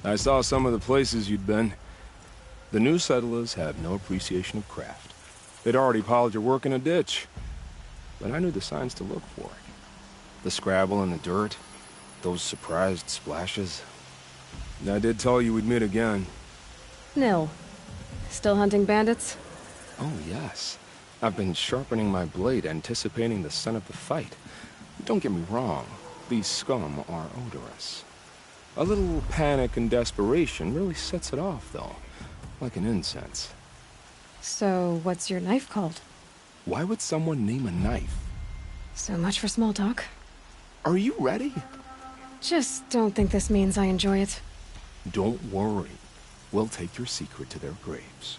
I saw some of the places you'd been. The new settlers have no appreciation of craft. They'd already piled your work in a ditch. But I knew the signs to look for. The scrabble in the dirt, those surprised splashes. I did tell you we'd meet again. Nil. Still hunting bandits? Oh, yes. I've been sharpening my blade, anticipating the scent of the fight. Don't get me wrong, these scum are odorous. A little panic and desperation really sets it off, though. Like an incense. So, what's your knife called? Why would someone name a knife? So much for small talk. Are you ready? Just don't think this means I enjoy it. Don't worry. We'll take your secret to their graves.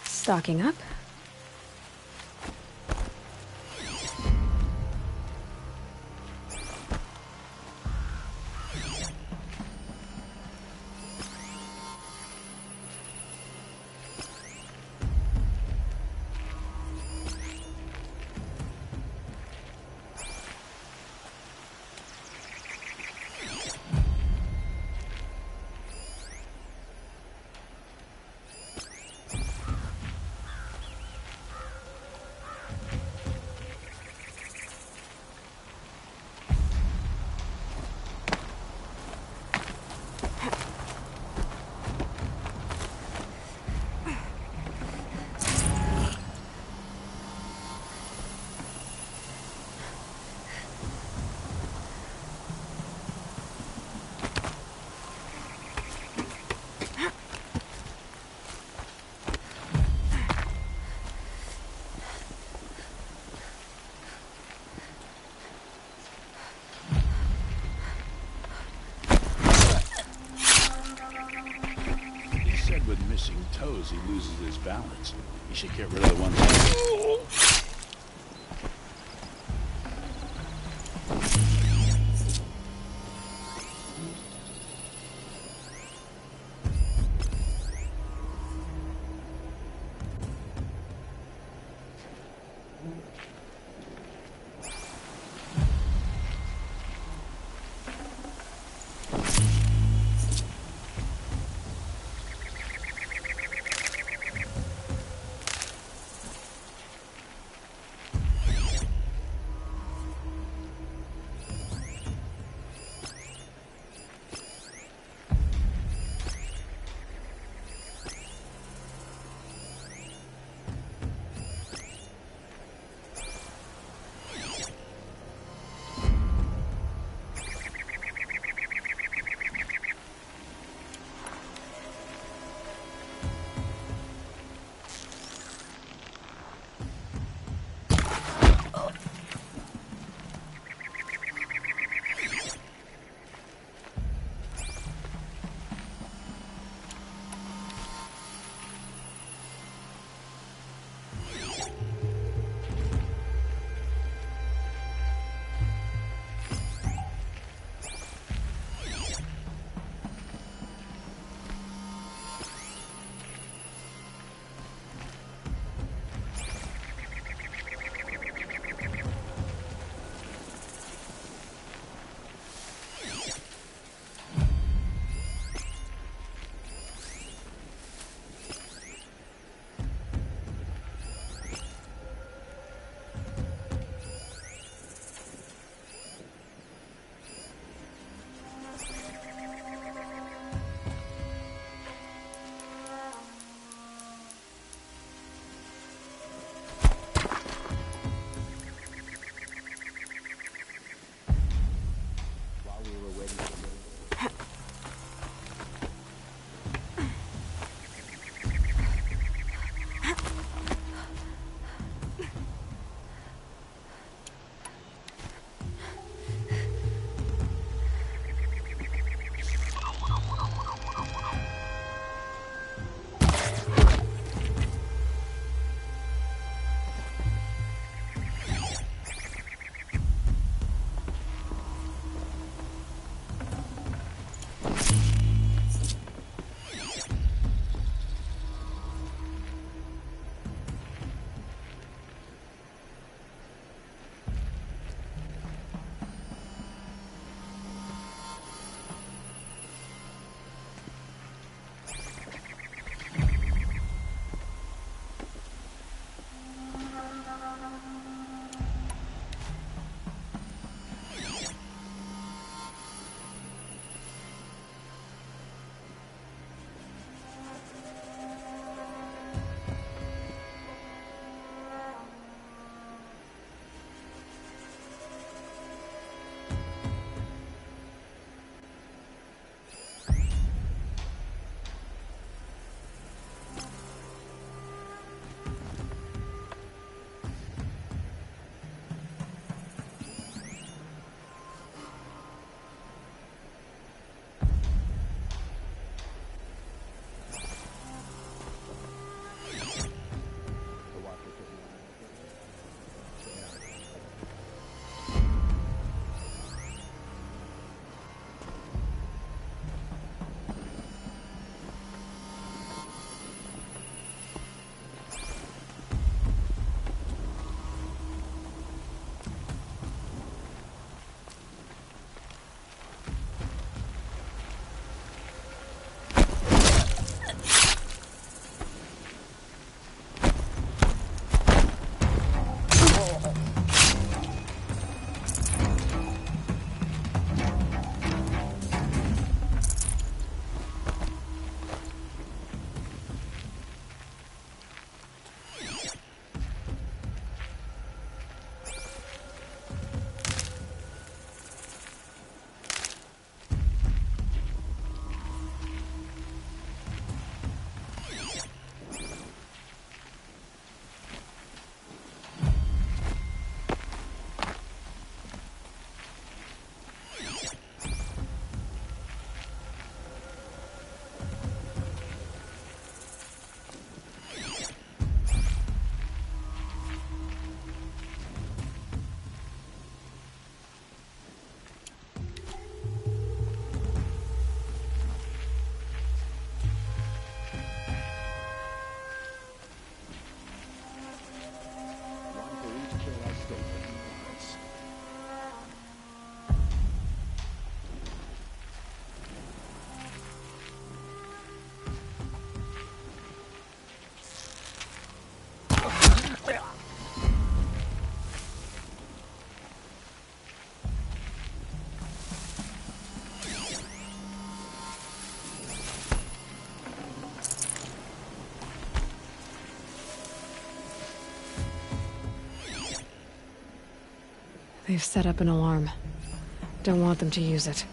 Stocking up. With missing toes, he loses his balance. He should get rid of the ones. They've set up an alarm. Don't want them to use it.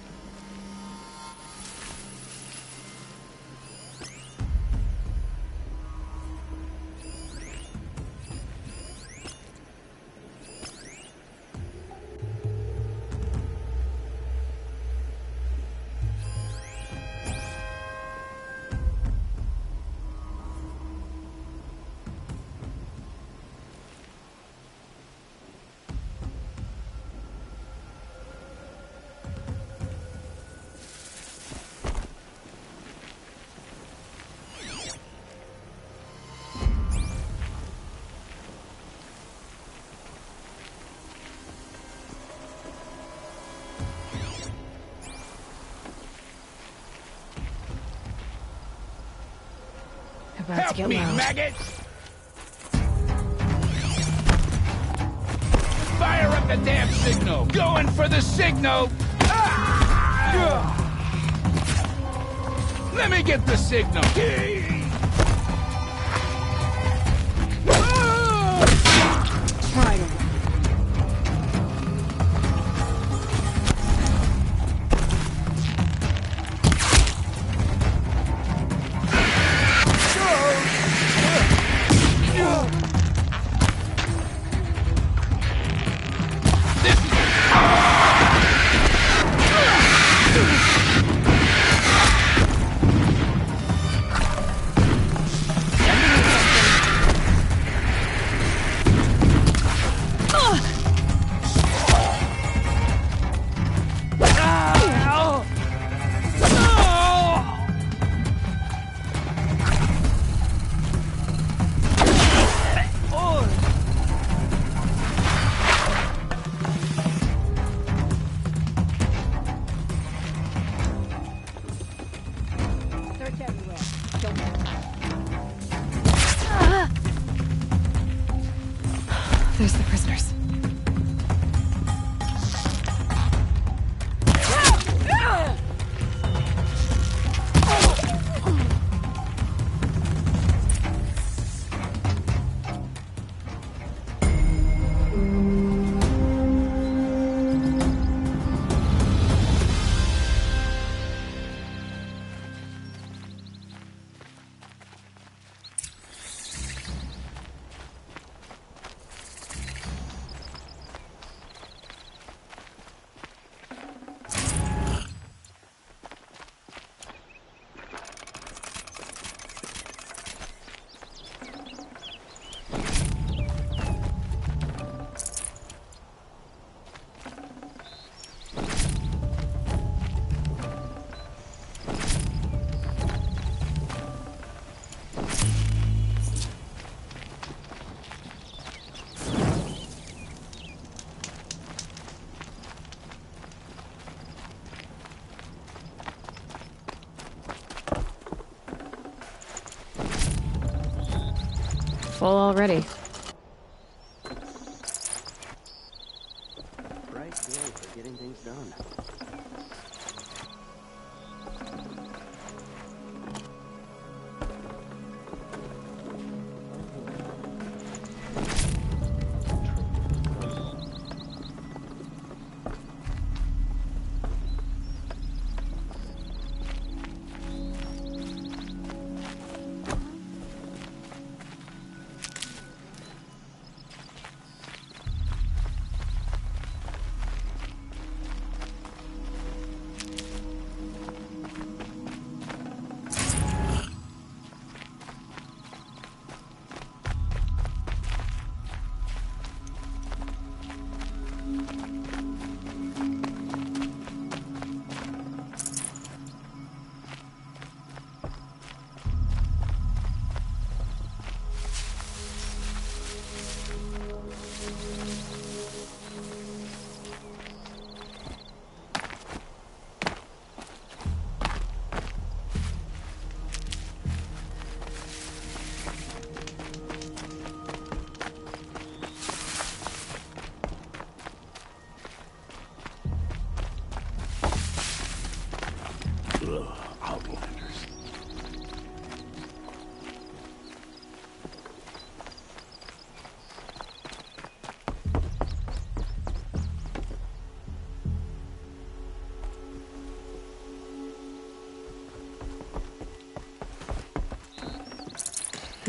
About to get loud. maggots! Fire up the damn signal! Going for the signal! Ah! Let me get the signal! Try to. There's the prisoners. Full already. Bright day for getting things done.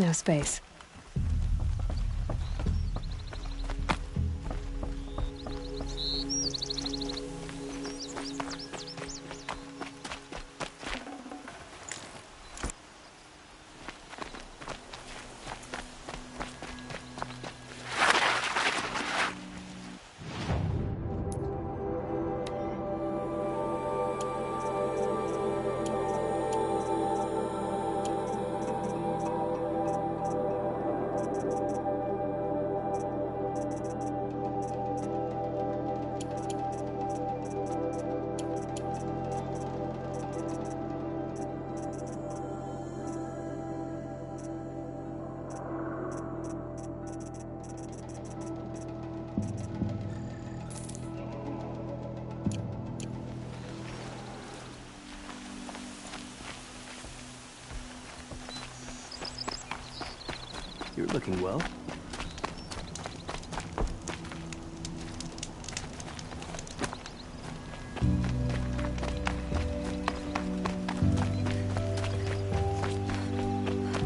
No space. You're looking well.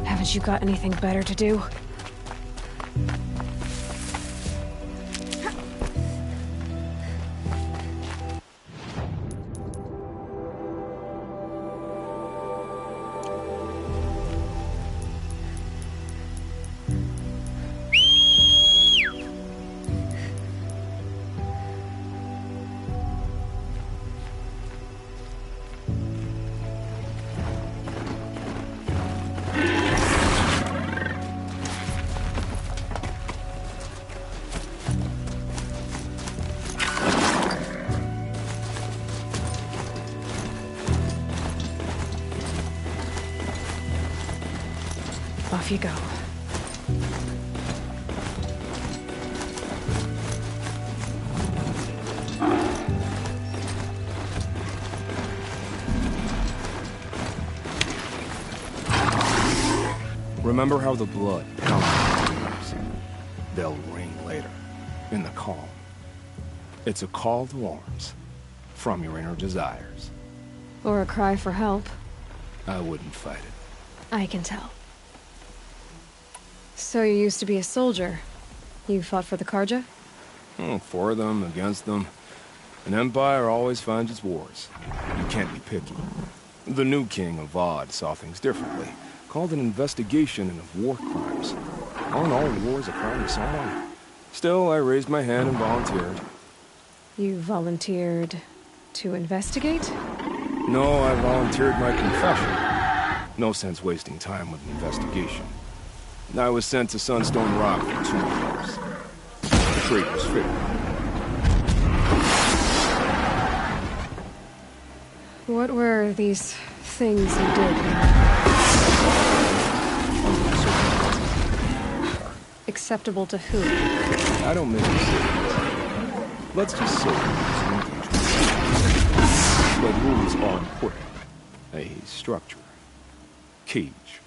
Haven't you got anything better to do? Off you go. Remember how the blood pounds. They'll ring later, in the calm. It's a call to arms, from your inner desires. Or a cry for help. I wouldn't fight it. I can tell. So you used to be a soldier. You fought for the Karja? For them, against them. An empire always finds its wars. You can't be picky. The new king of Vod saw things differently. Called an investigation into war crimes. Aren't all wars a crime to someone? Still, I raised my hand and volunteered. You volunteered to investigate? No, I volunteered my confession. No sense wasting time with an investigation. I was sent to Sunstone Rock for 2 years. The trade was fair. What were these things you did? Acceptable to who? I don't make decisions. Let's just say but rules are important. A structure. Cage.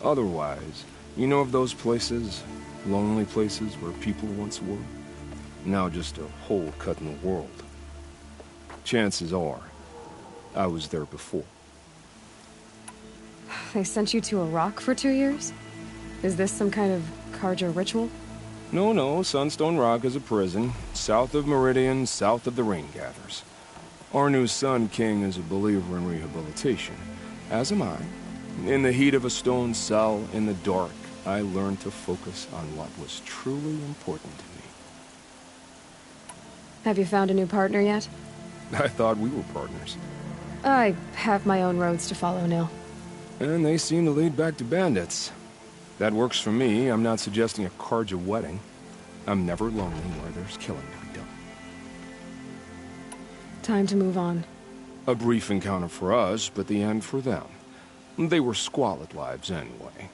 Otherwise, you know of those places, lonely places where people once were? Now just a hole cut in the world. Chances are, I was there before. They sent you to a rock for 2 years? Is this some kind of Karja ritual? No, Sunstone Rock is a prison, south of Meridian, south of the Rain Gathers. Our new Sun King is a believer in rehabilitation, as am I. In the heat of a stone cell, in the dark, I learned to focus on what was truly important to me. Have you found a new partner yet? I thought we were partners. I have my own roads to follow now. And they seem to lead back to bandits. That works for me. I'm not suggesting a Karja wedding. I'm never lonely where there's killing to be done. Time to move on. A brief encounter for us, but the end for them. They were squalid lives anyway.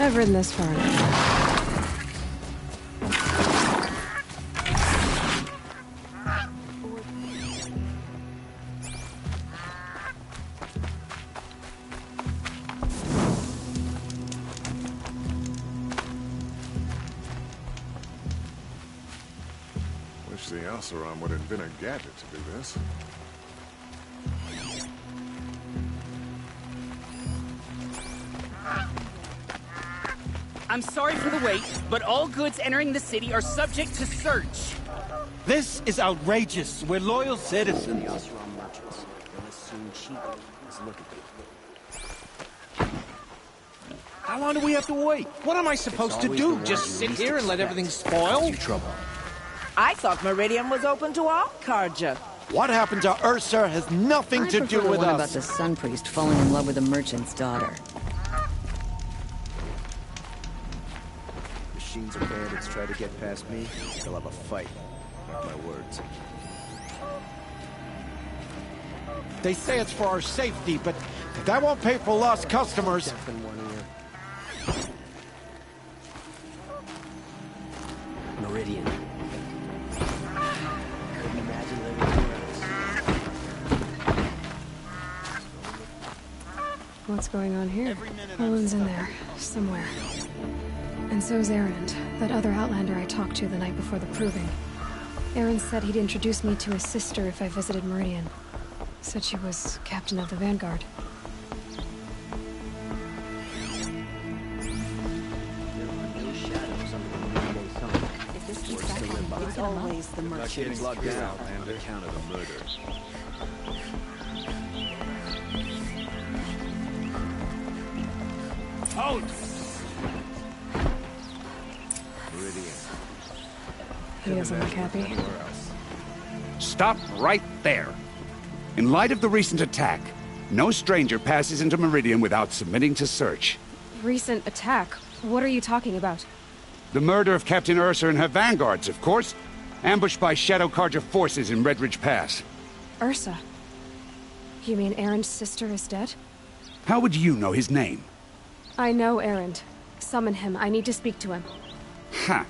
I've ridden this far enough. Wish the Oseram would invent a gadget to do this. I'm sorry for the wait, but all goods entering the city are subject to search. This is outrageous. We're loyal The citizens. Oseram merchants. They'll as soon cheat them as look at them. How long do we have to wait? What am I supposed to always the do? one Just you sit least here and let expect. everything spoil? You trouble. I thought Meridian was open to all Carja. What happened to Ursa has nothing I to prefer do the with one about us. the sun priest falling in love with a merchant's daughter. Machines or bandits try to get past me, they'll have a fight. Mark my words. They say it's for our safety, but that won't pay for lost customers. Deaf in one ear. Meridian. Couldn't imagine living anywhere else. What's going on here? Owen's in there, somewhere. And so's Erend, that other Outlander I talked to the night before the proving. Erend said he'd introduce me to his sister if I visited Meridian. Said she was captain of the Vanguard. There are no shadows under the noonday sun. If this keeps Worse to happening, live by. it's always the merchants. Locked down on account of the murder. Halt! Meridian. He doesn't look happy. Anywhere else. Stop right there. In light of the recent attack, no stranger passes into Meridian without submitting to search. Recent attack? What are you talking about? The murder of Captain Ursa and her vanguards, of course. Ambushed by Shadow Carja forces in Redridge Pass. Ursa? You mean Erend's sister is dead? How would you know his name? I know Erend. Summon him. I need to speak to him. Ha!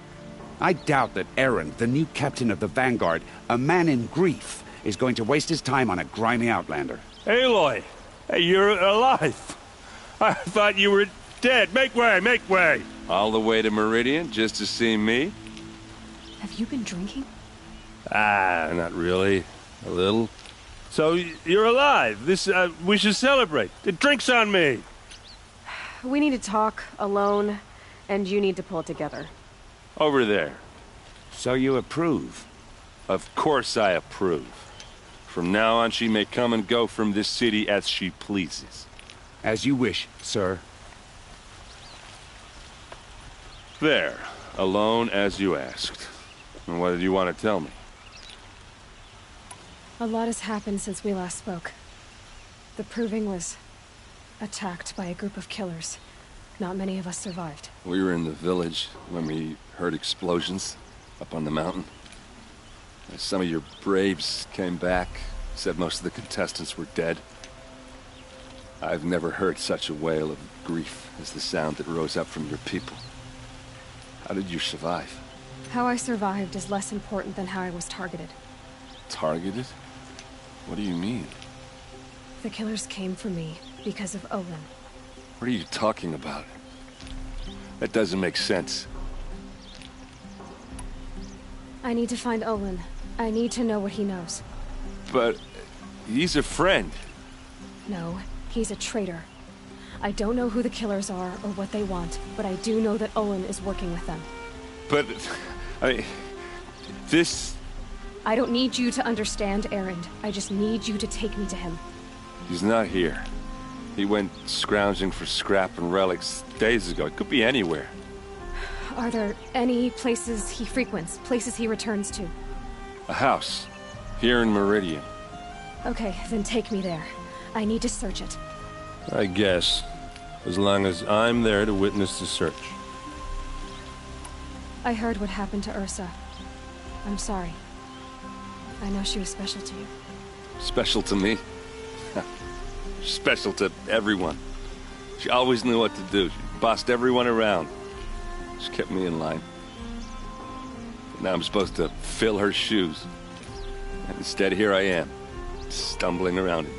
I doubt that Erend, the new captain of the Vanguard, a man in grief, is going to waste his time on a grimy outlander. Aloy! Hey, you're alive! I thought you were dead. Make way, make way! All the way to Meridian just to see me? Have you been drinking? Ah, not really. A little. So, you're alive. We should celebrate. The drink's on me! We need to talk, alone, and you need to pull it together. Over there. So you approve? Of course I approve. From now on, she may come and go from this city as she pleases. As you wish, sir. There. Alone as you asked. And what did you want to tell me? A lot has happened since we last spoke. The Proving was attacked by a group of killers. Not many of us survived. We were in the village when we heard explosions up on the mountain. Some of your braves came back, said most of the contestants were dead. I've never heard such a wail of grief as the sound that rose up from your people. How did you survive? How I survived is less important than how I was targeted. Targeted? What do you mean? The killers came for me because of Olin. What are you talking about? That doesn't make sense. I need to find Olin. I need to know what he knows. But he's a friend. No, he's a traitor. I don't know who the killers are or what they want, but I do know that Olin is working with them. But, this... I don't need you to understand, Erend. I just need you to take me to him. He's not here. He went scrounging for scrap and relics days ago. It could be anywhere. Are there any places he frequents, places he returns to? A house. Here in Meridian. Okay, then take me there. I need to search it. I guess. As long as I'm there to witness the search. I heard what happened to Ursa. I'm sorry. I know she was special to you. Special to me? Special to everyone. She always knew what to do. She bossed everyone around. She kept me in line. Now I'm supposed to fill her shoes. And instead, here I am, stumbling around in them.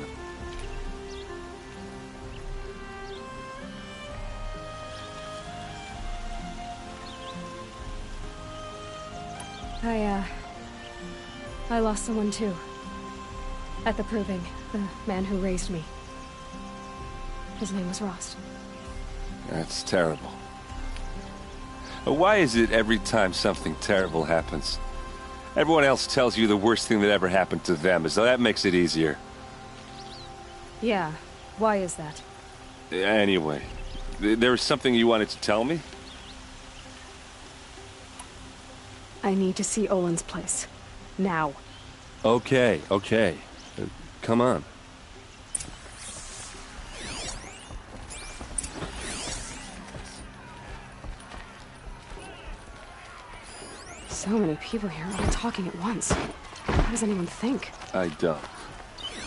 I lost someone too. At the Proving, the man who raised me. His name was Rost. That's terrible. Why is it every time something terrible happens, everyone else tells you the worst thing that ever happened to them, as though that makes it easier? Yeah, why is that? Anyway, there was something you wanted to tell me? I need to see Olin's place. Now. Okay. Come on. So many people here, all talking at once. How does anyone think? I don't.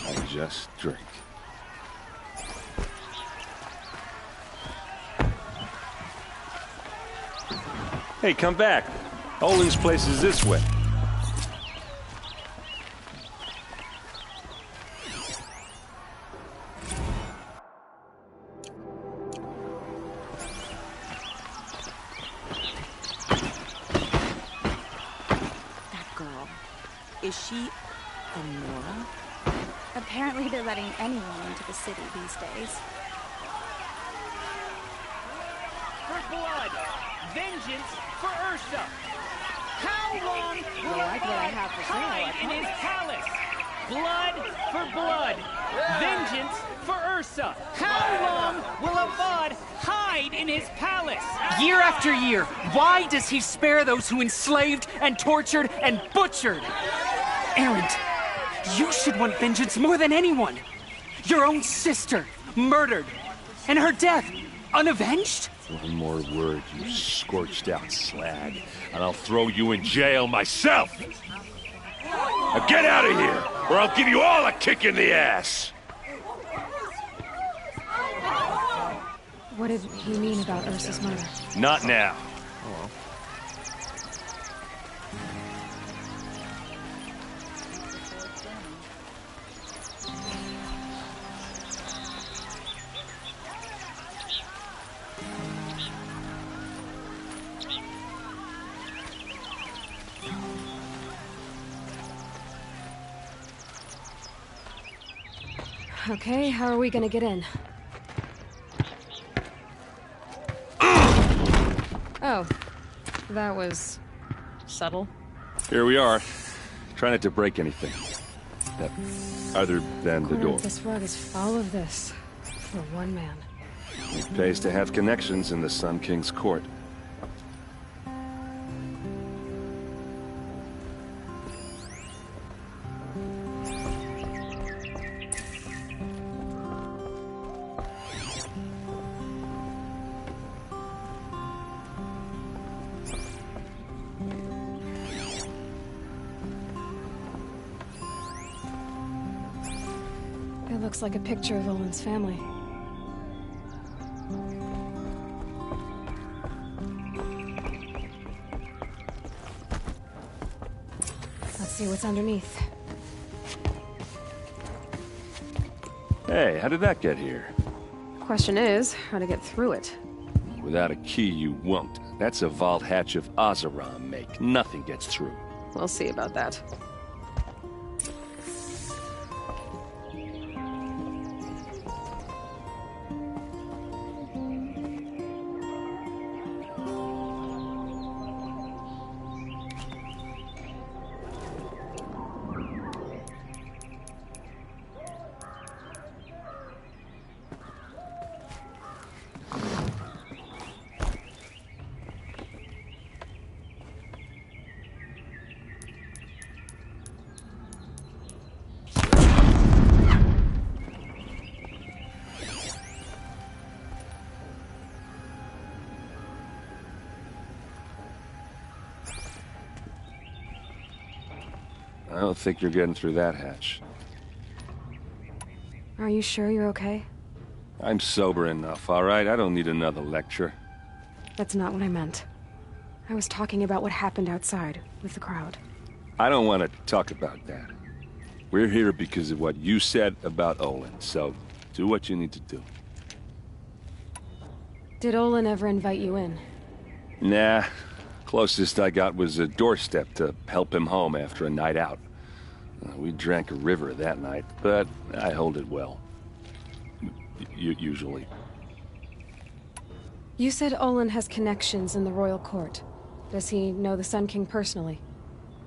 I just drink. Hey, come back. Olin's place is this way. Is she a Nora? Apparently they're letting anyone into the city these days. For blood! Vengeance for Ursa! How long will Avad hide in his palace? Blood for blood! Vengeance for Ursa! How long will Avad hide in his palace? Year after year, why does he spare those who enslaved and tortured and butchered? Erend, you should want vengeance more than anyone. Your own sister, murdered, and her death, unavenged? One more word, you scorched-out slag, and I'll throw you in jail myself! Now get out of here, or I'll give you all a kick in the ass! What did he mean about Ursa's murder? Not now. Okay, how are we gonna get in? Oh, that was subtle. Here we are. Try not to break anything. Other than the door. This rug is all of this for one man. It pays to have connections in the Sun King's court. It looks like a picture of Olin's family. Let's see what's underneath. Hey, how did that get here? Question is, how to get through it. Without a key, you won't. That's a vault hatch of Oseram make. Nothing gets through. We'll see about that. I don't think you're getting through that hatch. Are you sure you're okay? I'm sober enough, all right? I don't need another lecture. That's not what I meant. I was talking about what happened outside, with the crowd. I don't want to talk about that. We're here because of what you said about Olin, so do what you need to do. Did Olin ever invite you in? Nah. Closest I got was a doorstep to help him home after a night out. We drank a river that night, but I hold it well. Usually. You said Olin has connections in the royal court. Does he know the Sun King personally?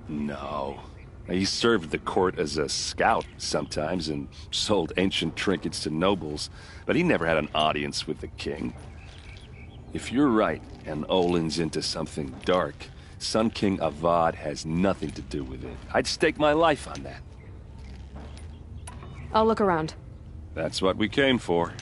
No. He served the court as a scout sometimes and sold ancient trinkets to nobles, but he never had an audience with the king. If you're right, and Olin's into something dark, Sun King Avad has nothing to do with it. I'd stake my life on that. I'll look around. That's what we came for.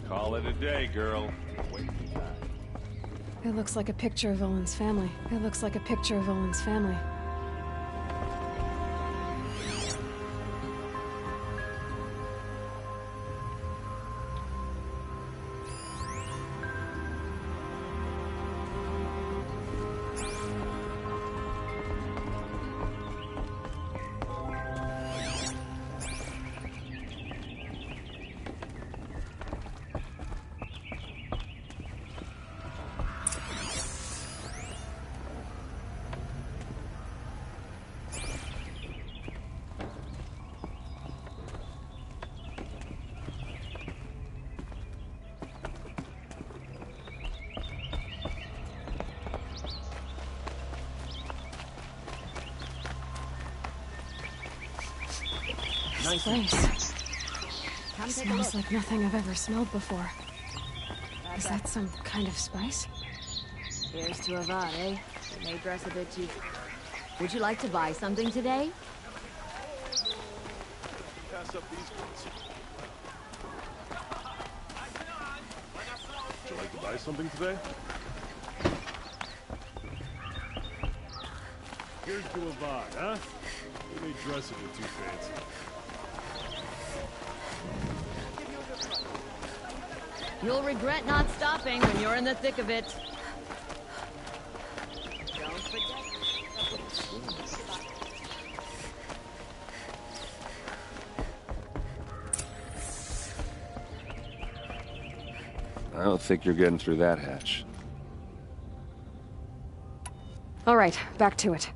Call it a day, girl. It looks like a picture of Olin's family. It looks like a picture of Olin's family. Nice place. Smells like nothing I've ever smelled before. Is that some kind of spice? Here's to Avad, eh? It may dress a bit too... Would you like to buy something today? Pass up these ones. Would you like to buy something today? Here's to Avad, huh? You may dress a bit too fancy. You'll regret not stopping when you're in the thick of it. Don't forget. I don't think you're getting through that hatch. All right, back to it.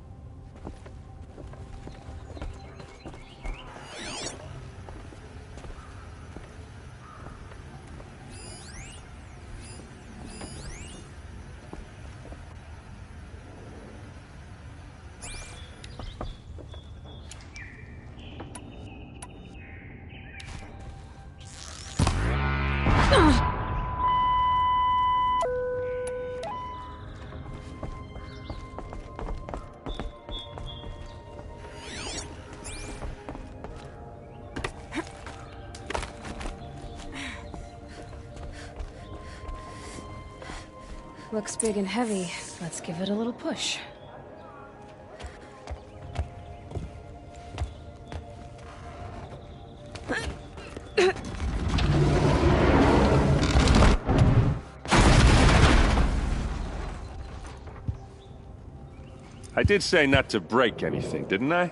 Looks big and heavy. Let's give it a little push. I did say not to break anything, didn't I?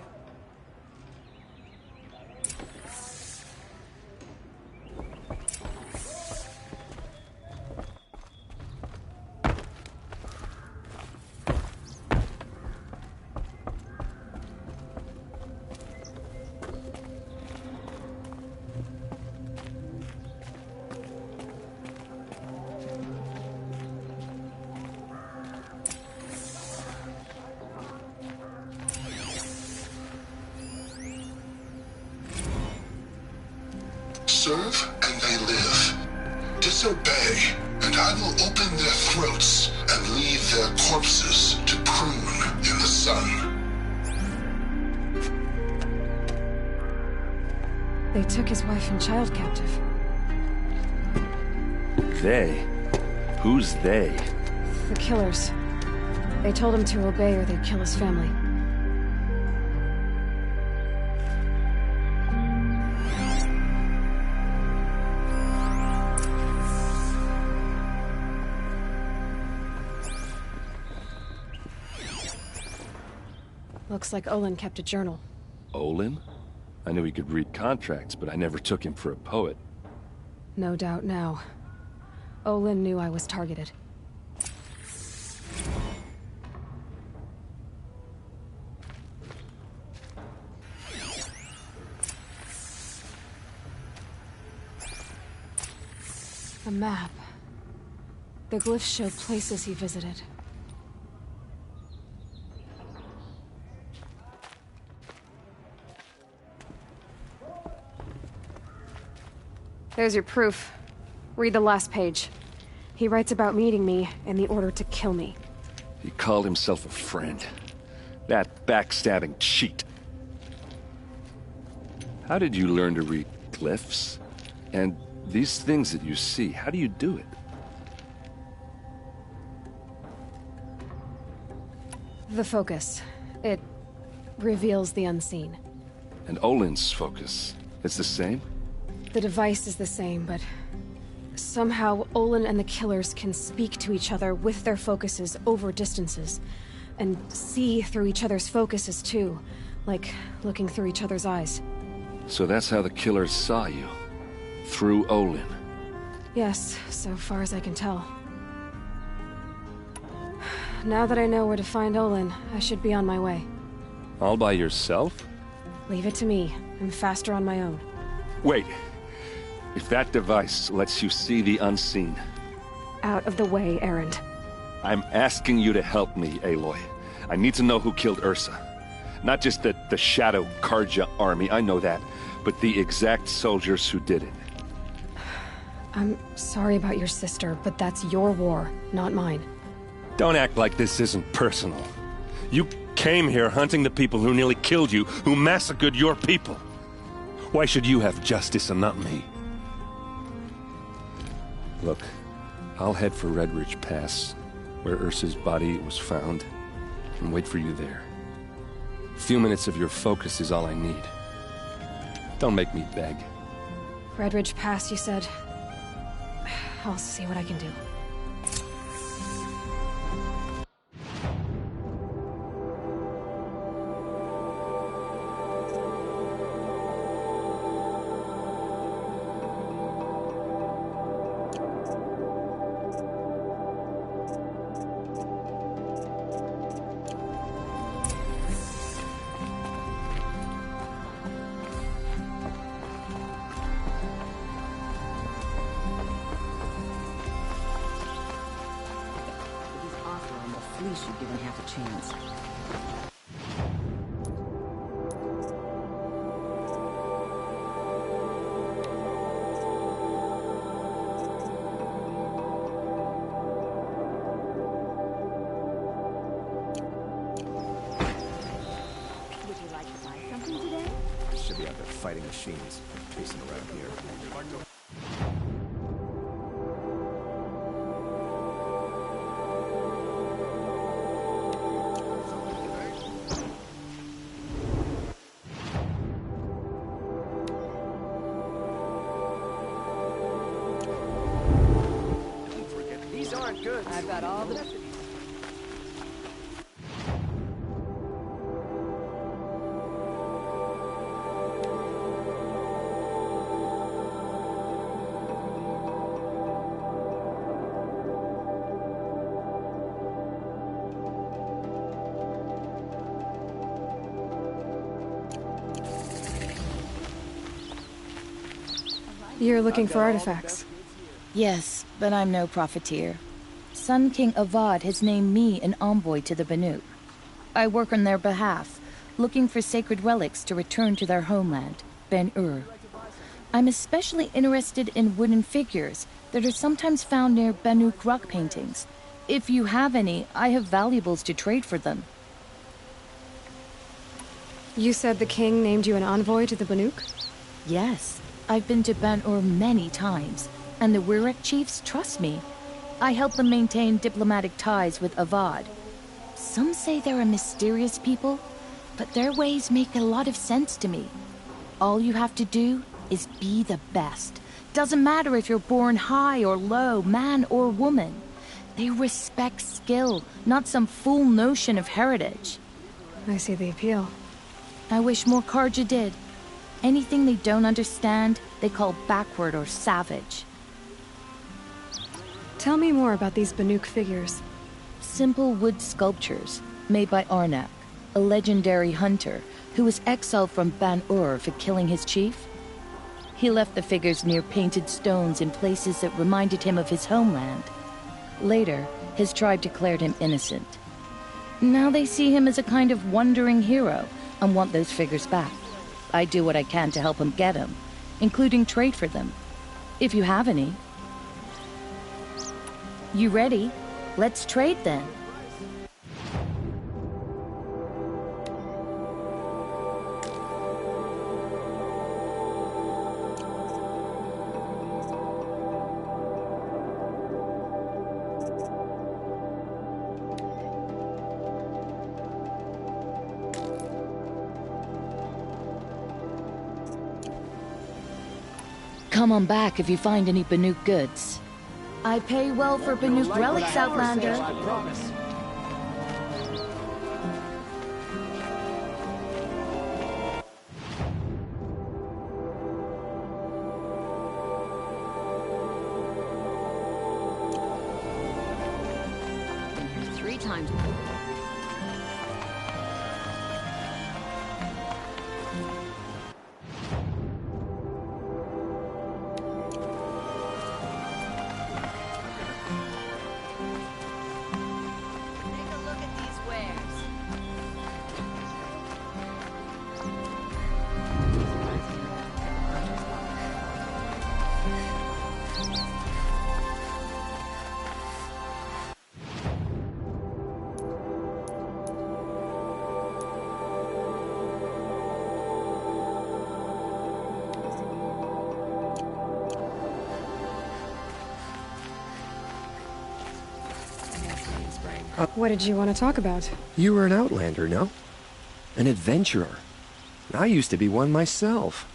Serve and they live. Disobey, and I will open their throats and leave their corpses to prune in the sun. They took his wife and child captive. They? Who's they? The killers. They told him to obey or they'd kill his family. Looks like Olin kept a journal. Olin? I knew he could read contracts, but I never took him for a poet. No doubt now. Olin knew I was targeted. A map. The glyphs show places he visited. There's your proof. Read the last page. He writes about meeting me and the order to kill me. He called himself a friend. That backstabbing cheat. How did you learn to read glyphs? And these things that you see, how do you do it? The focus. It reveals the unseen. And Olin's focus, it's the same? The device is the same, but somehow Olin and the killers can speak to each other with their focuses over distances, and see through each other's focuses too, like looking through each other's eyes. So that's how the killers saw you? Through Olin? Yes, so far as I can tell. Now that I know where to find Olin, I should be on my way. All by yourself? Leave it to me. I'm faster on my own. Wait. If that device lets you see the unseen... Out of the way, Erend. I'm asking you to help me, Aloy. I need to know who killed Ursa. Not just the Shadow Carja army, I know that, but the exact soldiers who did it. I'm sorry about your sister, but that's your war, not mine. Don't act like this isn't personal. You came here hunting the people who nearly killed you, who massacred your people. Why should you have justice and not me? Look, I'll head for Red Ridge Pass, where Ursa's body was found, and wait for you there. A few minutes of your focus is all I need. Don't make me beg. Red Ridge Pass, you said? I'll see what I can do. You're given half a chance. Would you like to buy something today? Should be out there fighting machines, chasing around here. I've got all the... You're looking for artifacts? Yes, but I'm no profiteer. Sun King Avad has named me an envoy to the Banuk. I work on their behalf, looking for sacred relics to return to their homeland, Ben-Ur. I'm especially interested in wooden figures that are sometimes found near Banuk rock paintings. If you have any, I have valuables to trade for them. You said the king named you an envoy to the Banuk? Yes, I've been to Ben-Ur many times, and the Wirek chiefs trust me. I help them maintain diplomatic ties with Avad. Some say they're a mysterious people, but their ways make a lot of sense to me. All you have to do is be the best. Doesn't matter if you're born high or low, man or woman. They respect skill, not some fool notion of heritage. I see the appeal. I wish more Carja did. Anything they don't understand, they call backward or savage. Tell me more about these Banuk figures. Simple wood sculptures made by Arnak, a legendary hunter who was exiled from Ban-Ur for killing his chief. He left the figures near painted stones in places that reminded him of his homeland. Later, his tribe declared him innocent. Now they see him as a kind of wandering hero and want those figures back. I do what I can to help him get them, including trade for them, if you have any. You ready? Let's trade then. Come on back if you find any Banuk goods. I pay well for Banuk relics, Outlander. I promise. You're 3 times. What did you want to talk about? You were an outlander, no? An adventurer. I used to be one myself.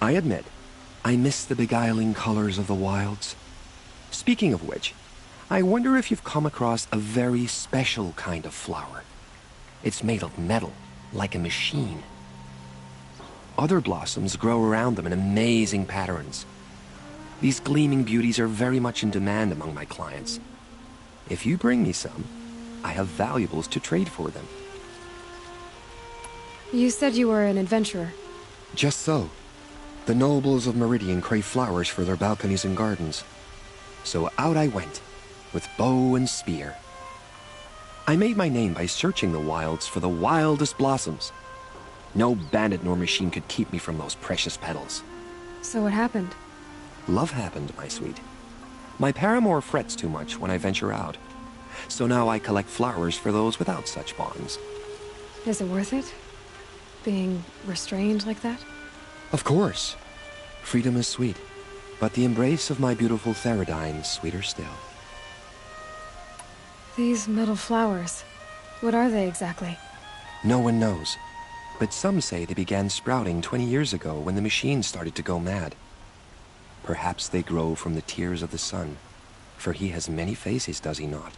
I admit, I miss the beguiling colors of the wilds. Speaking of which, I wonder if you've come across a very special kind of flower. It's made of metal, like a machine. Other blossoms grow around them in amazing patterns. These gleaming beauties are very much in demand among my clients. If you bring me some, I have valuables to trade for them. You said you were an adventurer. Just so. The nobles of Meridian crave flowers for their balconies and gardens. So out I went, with bow and spear. I made my name by searching the wilds for the wildest blossoms. No bandit nor machine could keep me from those precious petals. So what happened? Love happened, my sweet. My paramour frets too much when I venture out. So now I collect flowers for those without such bonds. Is it worth it? Being restrained like that? Of course. Freedom is sweet, but the embrace of my beautiful Theradine is sweeter still. These metal flowers, what are they exactly? No one knows, but some say they began sprouting 20 years ago when the machine started to go mad. Perhaps they grow from the tears of the sun, for he has many faces, does he not?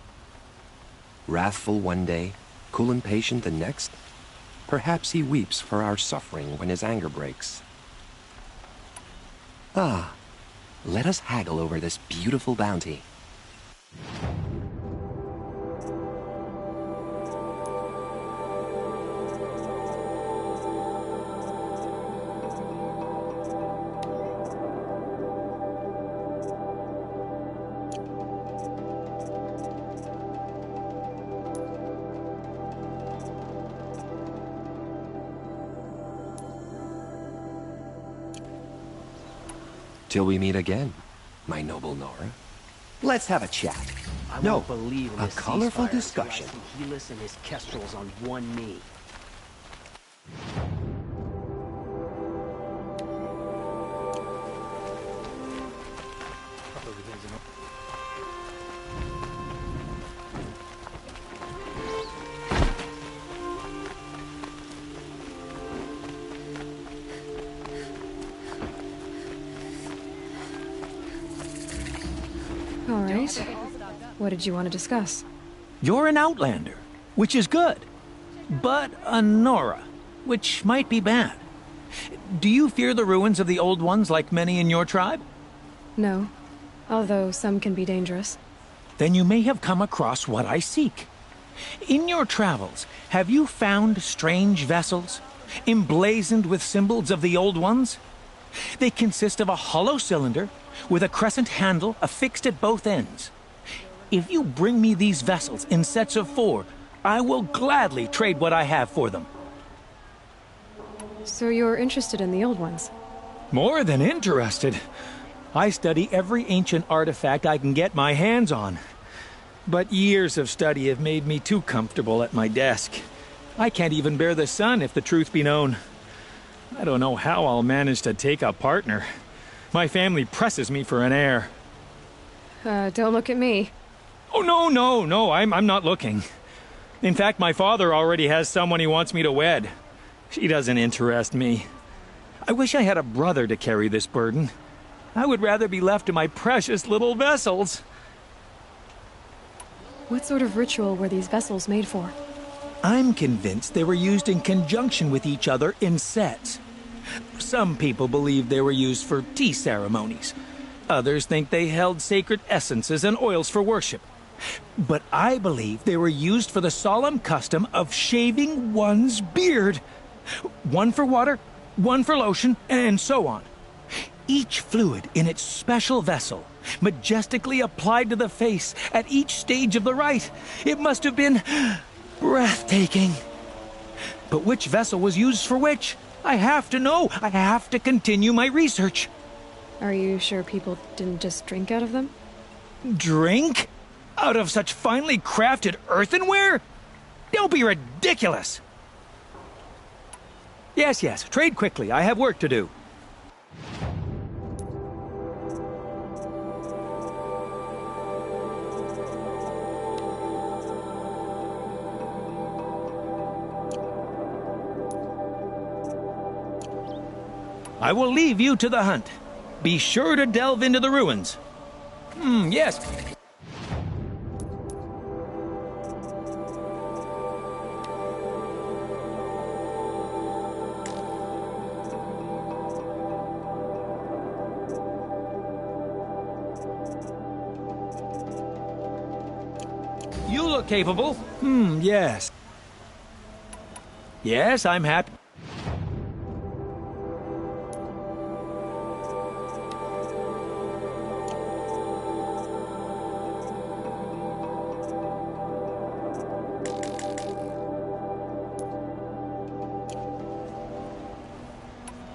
Wrathful one day, cool and patient the next. Perhaps he weeps for our suffering when his anger breaks. Ah, let us haggle over this beautiful bounty. Till we meet again, my noble Nora. Let's have a chat. I won't believe in a this colorful ceasefire discussion. until I see Helis and his kestrels on one knee. right. What did you want to discuss? You're an outlander, which is good. But a Nora, which might be bad. Do you fear the ruins of the Old Ones like many in your tribe? No, although some can be dangerous. Then you may have come across what I seek. In your travels, have you found strange vessels, emblazoned with symbols of the Old Ones? They consist of a hollow cylinder with a crescent handle affixed at both ends. If you bring me these vessels in sets of 4, I will gladly trade what I have for them. So you're interested in the Old Ones? More than interested. I study every ancient artifact I can get my hands on. But years of study have made me too comfortable at my desk. I can't even bear the sun, if the truth be known. I don't know how I'll manage to take a partner. My family presses me for an heir. Don't look at me. Oh, no, I'm not looking. In fact, my father already has someone he wants me to wed. She doesn't interest me. I wish I had a brother to carry this burden. I would rather be left to my precious little vessels. What sort of ritual were these vessels made for? I'm convinced they were used in conjunction with each other in sets. Some people believe they were used for tea ceremonies. Others think they held sacred essences and oils for worship. But I believe they were used for the solemn custom of shaving one's beard. One for water, one for lotion, and so on. Each fluid in its special vessel, majestically applied to the face at each stage of the rite. It must have been breathtaking. But which vessel was used for which? I have to know. I have to continue my research. Are you sure people didn't just drink out of them? Drink? Out of such finely crafted earthenware? Don't be ridiculous! Yes, trade quickly. I have work to do. I will leave you to the hunt. Be sure to delve into the ruins. Yes. You look capable. Yes. Yes, I'm happy.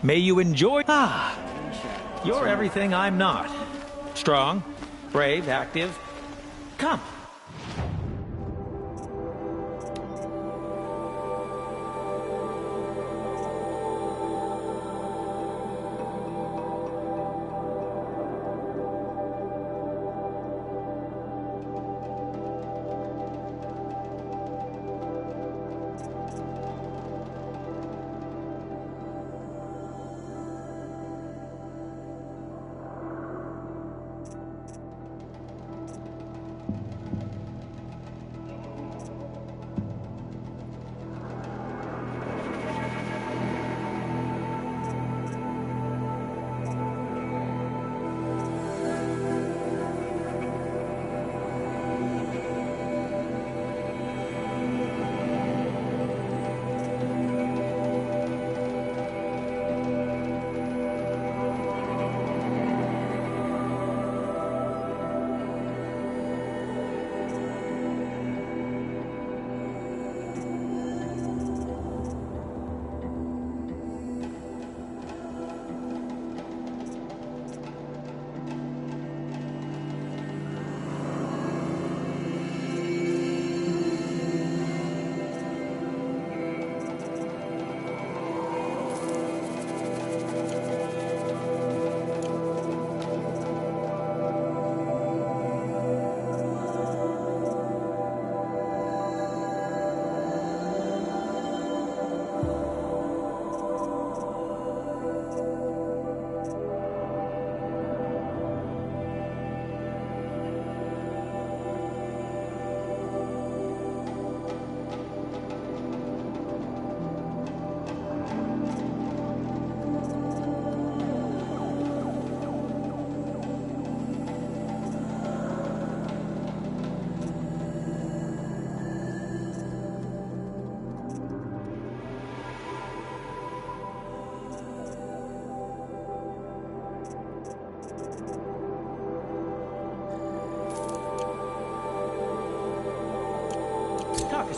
May you enjoy... You're everything I'm not. Strong, brave, active. Come.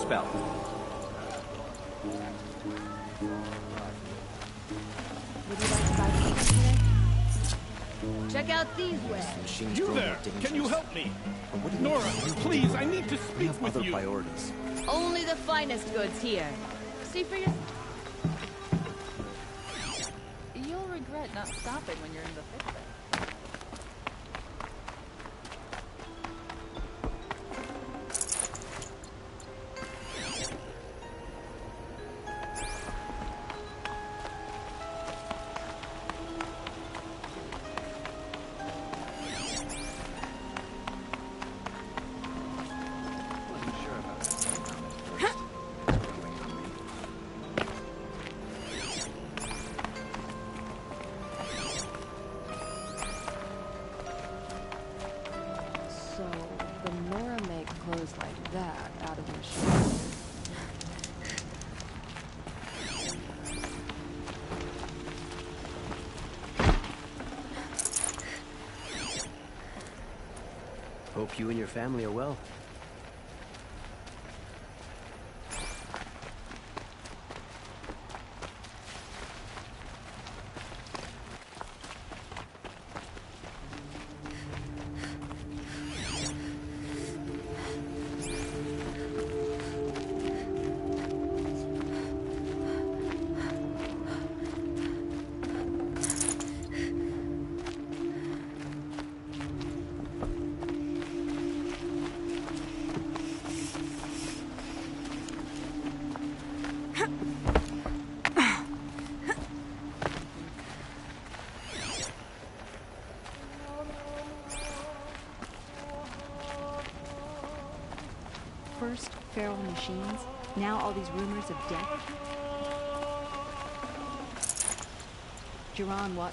spell. Would you like to buy something today? Check out these wares. You there! Can you help me? Nora, please, I need to speak with other you. priorities. Only the finest goods here. See for yourself. You'll regret not stopping when you're in the thick of it. Like that out of machine. Hope you and your family are well. First, feral machines. Now all these rumors of death. Jiran, what?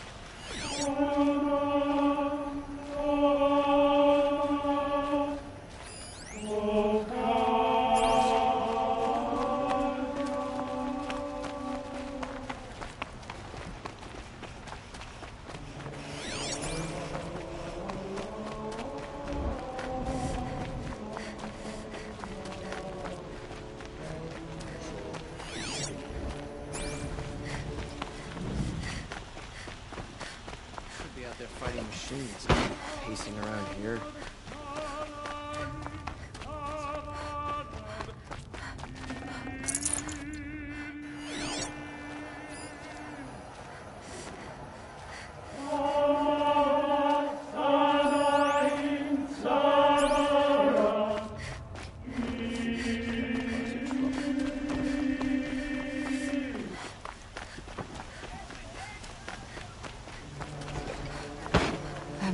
They're fighting machines, pacing around here.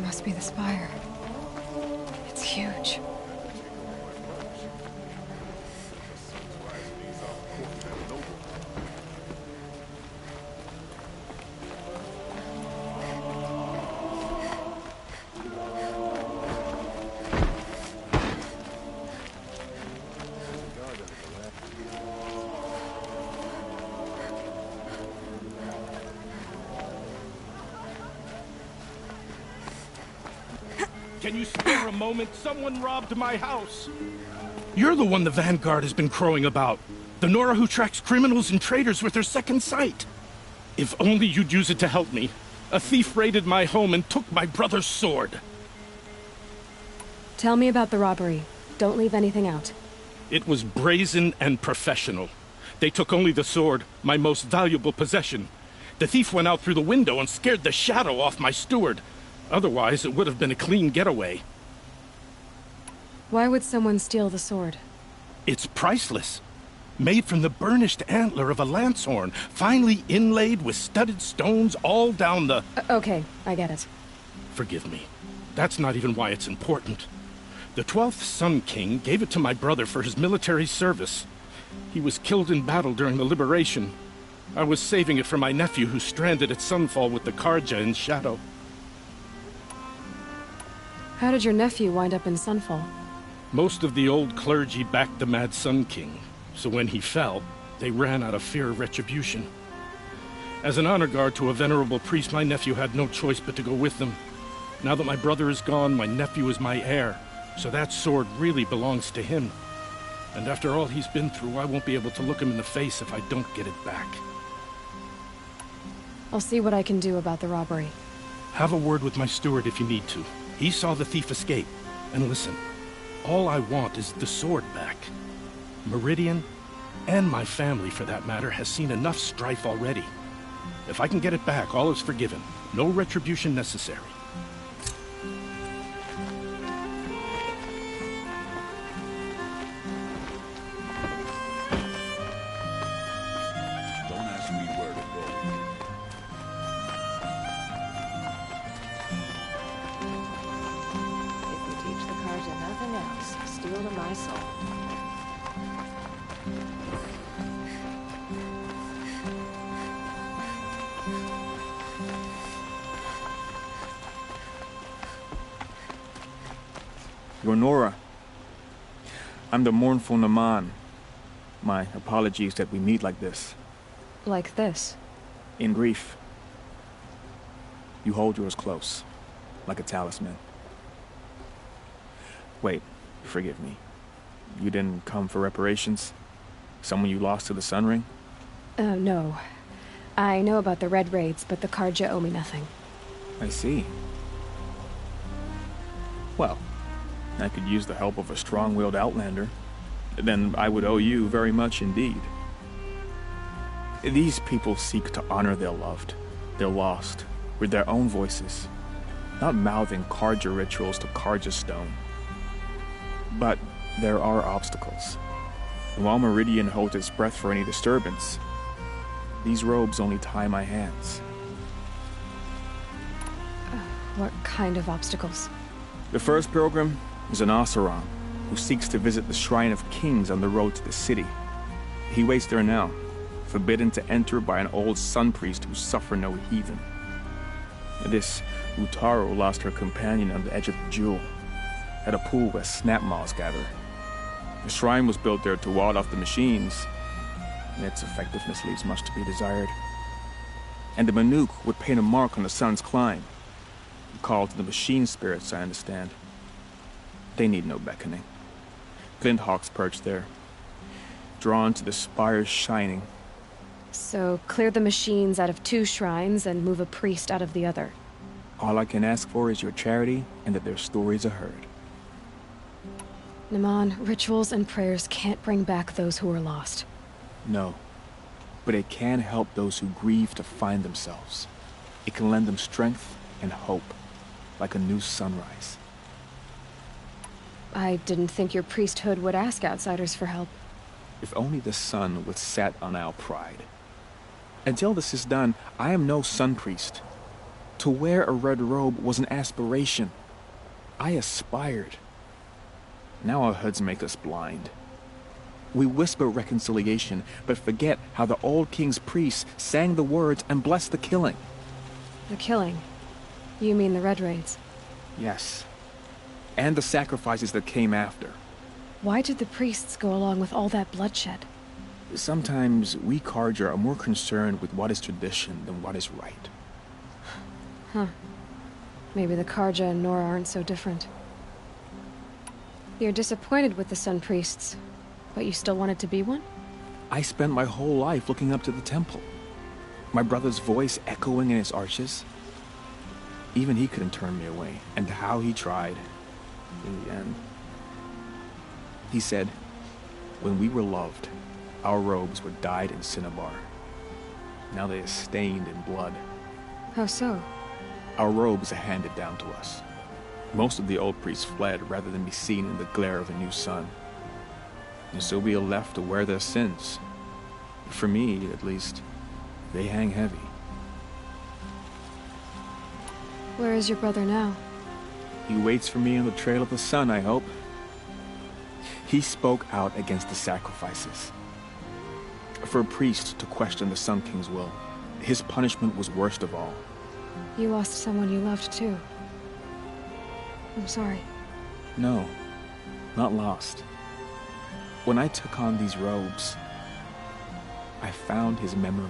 Must be the spire. It's huge. Can you spare a moment? Someone robbed my house. You're the one the Vanguard has been crowing about. The Nora who tracks criminals and traitors with her second sight. If only you'd use it to help me. A thief raided my home and took my brother's sword. Tell me about the robbery. Don't leave anything out. It was brazen and professional. They took only the sword, my most valuable possession. The thief went out through the window and scared the shadow off my steward. Otherwise, it would have been a clean getaway. Why would someone steal the sword? It's priceless. Made from the burnished antler of a lancehorn, finely inlaid with studded stones all down the... Okay, I get it. Forgive me. That's not even why it's important. The 12th Sun King gave it to my brother for his military service. He was killed in battle during the liberation. I was saving it for my nephew who's stranded at Sunfall with the Karja in Shadow. How did your nephew wind up in Sunfall? Most of the old clergy backed the Mad Sun King, so when he fell, they ran out of fear of retribution. As an honor guard to a venerable priest, my nephew had no choice but to go with them. Now that my brother is gone, my nephew is my heir, so that sword really belongs to him. And after all he's been through, I won't be able to look him in the face if I don't get it back. I'll see what I can do about the robbery. Have a word with my steward if you need to. He saw the thief escape. And listen, all I want is the sword back. Meridian, and my family for that matter, has seen enough strife already. If I can get it back, all is forgiven. No retribution necessary. Don't ask me where to go. If you teach the Carja nothing else, steal to my soul. You're Nora. I'm the mournful Naman. My apologies that we meet like this. Like this? In grief. You hold yours close, like a talisman. Wait, forgive me. You didn't come for reparations? Someone you lost to the Sun Ring? No. I know about the Red Raids, but the Carja owe me nothing. I see. Well, I could use the help of a strong-willed outlander. Then I would owe you very much indeed. These people seek to honor their loved, their lost, with their own voices, not mouthing Carja rituals to Carja stone. But there are obstacles. And while Meridian holds its breath for any disturbance, these robes only tie my hands. What kind of obstacles? The first pilgrim is an Oseram who seeks to visit the Shrine of Kings on the road to the city. He waits there now, forbidden to enter by an old sun priest who suffer no heathen. This Utaru lost her companion on the edge of the Jewel, at a pool where snap moths gather. The shrine was built there to ward off the machines, and its effectiveness leaves much to be desired. And the Manuk would paint a mark on the sun's climb, called to the machine spirits, I understand. They need no beckoning. Glinthawks perch there, drawn to the spire's shining. So, clear the machines out of 2 shrines and move a priest out of the other. All I can ask for is your charity and that their stories are heard. Naman, rituals and prayers can't bring back those who are lost. No, but it can help those who grieve to find themselves. It can lend them strength and hope, like a new sunrise. I didn't think your priesthood would ask outsiders for help. If only the sun would set on our pride. Until this is done, I am no sun priest. To wear a red robe was an aspiration. I aspired. Now our hoods make us blind. We whisper reconciliation, but forget how the old king's priests sang the words and blessed the killing. The killing? You mean the Red Raids? Yes. And the sacrifices that came after. Why did the priests go along with all that bloodshed? Sometimes we Carja are more concerned with what is tradition than what is right. Huh. Maybe the Carja and Nora aren't so different. You're disappointed with the Sun Priests, but you still wanted to be one? I spent my whole life looking up to the temple. My brother's voice echoing in its arches. Even he couldn't turn me away, and how he tried. In the end. He said, when we were loved, our robes were dyed in cinnabar. Now they are stained in blood. How so? Our robes are handed down to us. Most of the old priests fled rather than be seen in the glare of a new sun. And so we are left to wear their sins. For me, at least, they hang heavy. Where is your brother now? He waits for me on the trail of the sun, I hope. He spoke out against the sacrifices. For a priest to question the Sun King's will, his punishment was worst of all. You lost someone you loved, too. I'm sorry. No, not lost. When I took on these robes, I found his memory.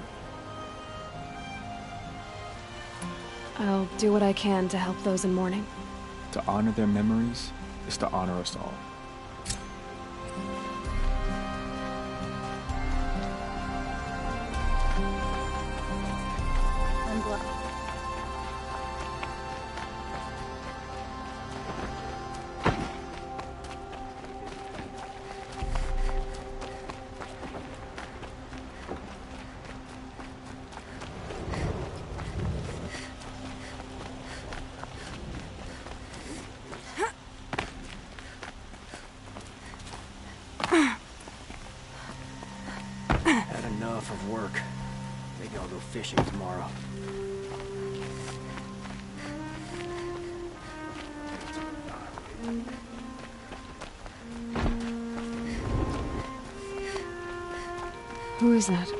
I'll do what I can to help those in mourning. To honor their memories is to honor us all. of work. Maybe I'll go fishing tomorrow. Who is that?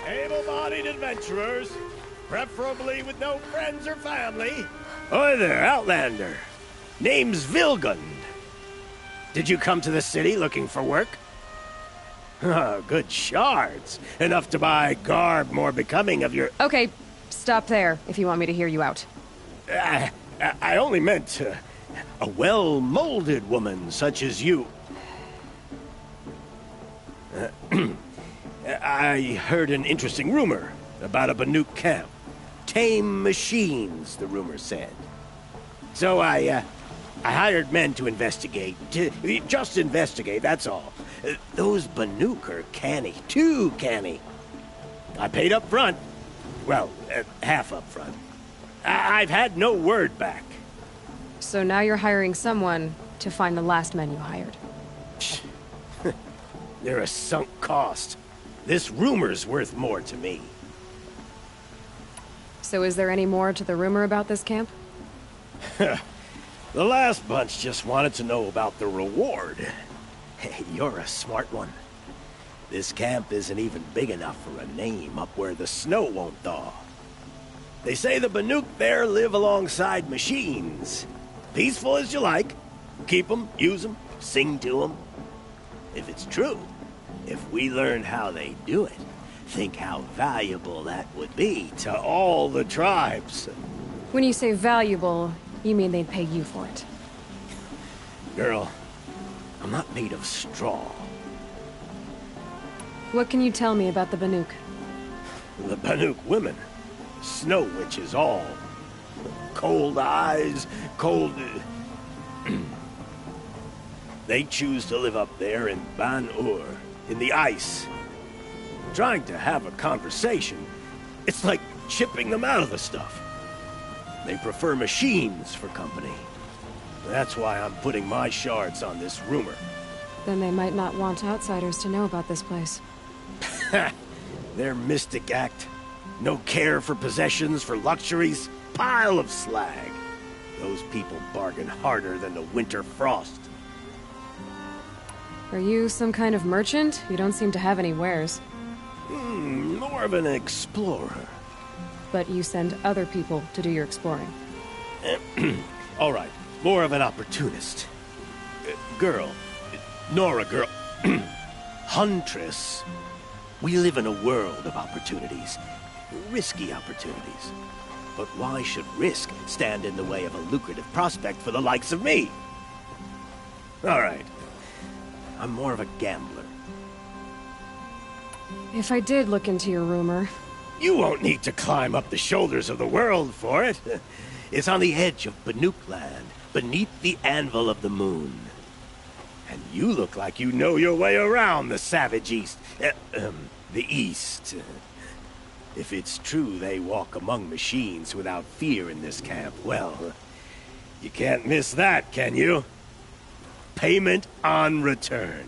Able-bodied adventurers, preferably with no friends or family. Hi there, Outlander. Name's Vilgund. Did you come to the city looking for work? Good shards. Enough to buy garb more becoming of your... Okay, stop there, if you want me to hear you out. I only meant a well-molded woman such as you. I heard an interesting rumor about a Banuk camp. Tame machines, the rumor said. So I hired men to investigate. Just investigate, that's all. Those Banuk are canny. Too canny. I paid up front. Well, half up front. I've had no word back. So now you're hiring someone to find the last men you hired. They're a sunk cost. This rumor's worth more to me. So is there any more to the rumor about this camp? The last bunch just wanted to know about the reward. Hey, you're a smart one. This camp isn't even big enough for a name up where the snow won't thaw. They say the Banuk there live alongside machines. Peaceful as you like. Keep them, use them, sing to them. If it's true, if we learned how they do it, think how valuable that would be to all the tribes. When you say valuable, you mean they'd pay you for it. Girl, I'm not made of straw. What can you tell me about the Banuk? The Banuk women. Snow witches all. Cold eyes, cold... They choose to live up there in Ban-Ur, in the ice. Trying to have a conversation, it's like chipping them out of the stuff. They prefer machines for company. That's why I'm putting my shards on this rumor. Then they might not want outsiders to know about this place. Their mystic act. No care for possessions, for luxuries. Pile of slag. Those people bargain harder than the winter frost. Are you some kind of merchant? You don't seem to have any wares. More of an explorer. But you send other people to do your exploring. All right, more of an opportunist. Girl. Nora girl. Huntress. We live in a world of opportunities. Risky opportunities. But why should risk stand in the way of a lucrative prospect for the likes of me? All right. I'm more of a gambler. If I did look into your rumor... You won't need to climb up the shoulders of the world for it. It's on the edge of Banuk land, beneath the anvil of the moon. And you look like you know your way around the savage east. The east. If it's true they walk among machines without fear in this camp, well, you can't miss that, can you? Payment on return.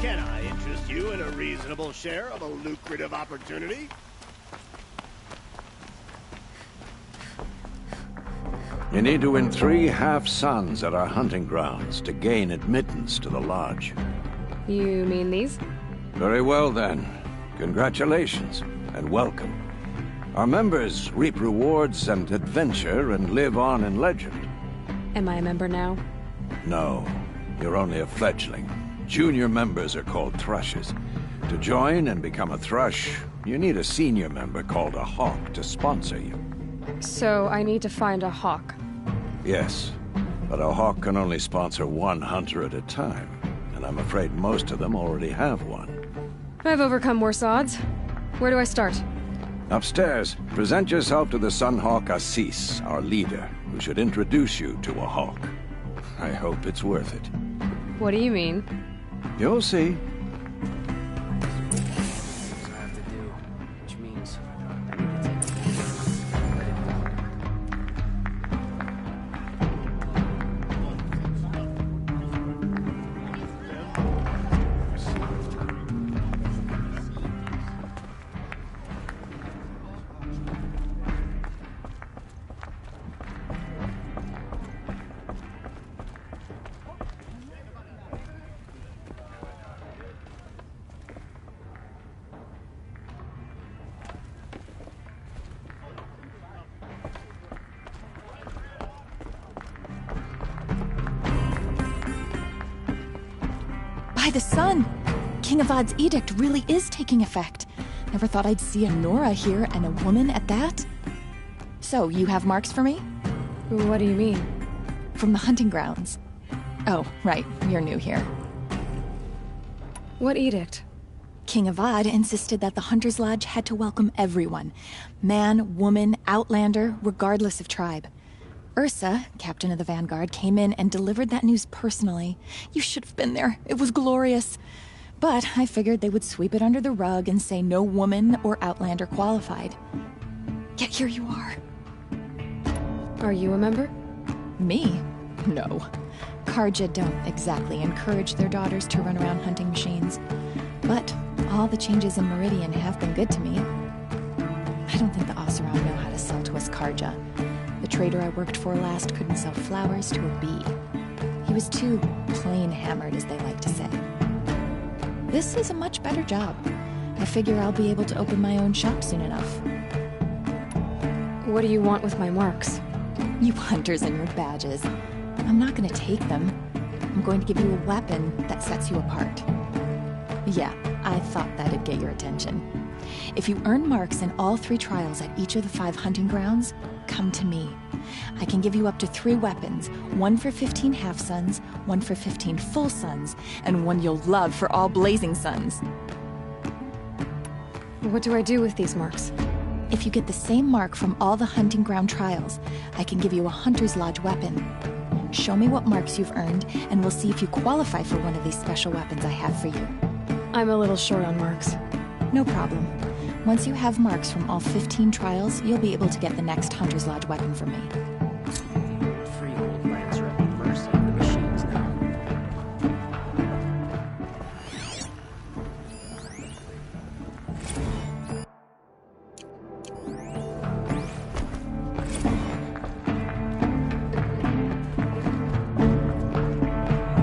Can I interest you in a reasonable share of a lucrative opportunity? You need to win 3 half-suns at our hunting grounds to gain admittance to the lodge. You mean these? Very well, then. Congratulations, and welcome. Our members reap rewards and adventure and live on in legend. Am I a member now? No, you're only a fledgling. Junior members are called thrushes. To join and become a Thrush, you need a senior member called a Hawk to sponsor you. So I need to find a Hawk. Yes, but a Hawk can only sponsor one hunter at a time, and I'm afraid most of them already have one. I've overcome worse odds. Where do I start? Upstairs, present yourself to the Sunhawk Assis, our leader, who should introduce you to a Hawk. I hope it's worth it. What do you mean? You'll see. By the sun! King Avad's edict really is taking effect. Never thought I'd see a Nora here, and a woman at that. So, you have marks for me? What do you mean? From the hunting grounds. Oh, right, you're new here. What edict? King Avad insisted that the Hunter's Lodge had to welcome everyone. Man, woman, outlander, regardless of tribe. Ursa, captain of the Vanguard, came in and delivered that news personally. You should have been there. It was glorious. But I figured they would sweep it under the rug and say no woman or outlander qualified. Yet here you are. Are you a member? Me? No. Carja don't exactly encourage their daughters to run around hunting machines. But all the changes in Meridian have been good to me. I don't think the Oseram know how to sell to us Carja. The trader I worked for last couldn't sell flowers to a bee. He was too plain hammered, as they like to say. This is a much better job. I figure I'll be able to open my own shop soon enough. What do you want with my marks? You hunters and your badges. I'm not going to take them. I'm going to give you a weapon that sets you apart. Yeah, I thought that'd get your attention. If you earn marks in all 3 trials at each of the 5 hunting grounds, come to me. I can give you up to 3 weapons, 1 for 15 half-suns, 1 for 15 full suns, and 1 you'll love for all blazing suns. What do I do with these marks? If you get the same mark from all the hunting ground trials, I can give you a Hunter's Lodge weapon. Show me what marks you've earned, and we'll see if you qualify for one of these special weapons I have for you. I'm a little short on marks. No problem. Once you have marks from all 15 trials, you'll be able to get the next Hunter's Lodge weapon from me. Freehold lands are at the mercy of the machines now.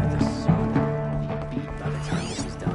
The sun will be beat by the time this is done.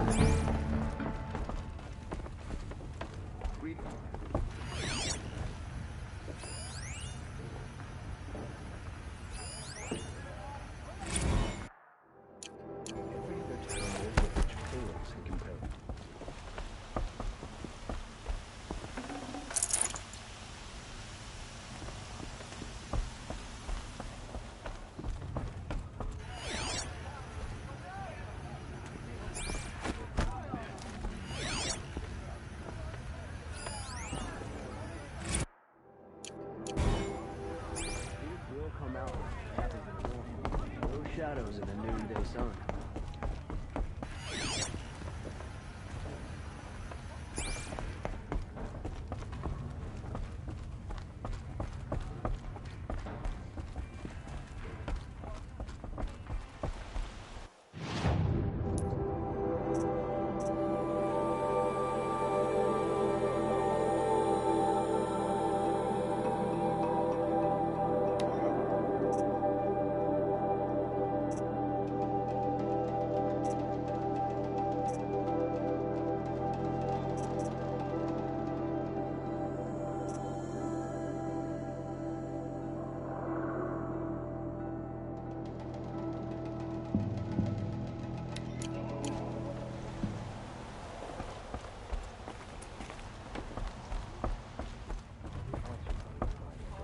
Shadows in the noonday sun.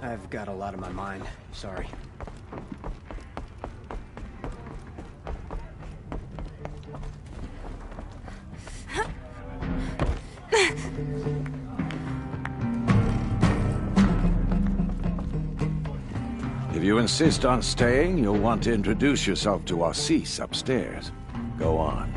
I've got a lot on my mind. Sorry. If you insist on staying, you'll want to introduce yourself to Arcis upstairs. Go on.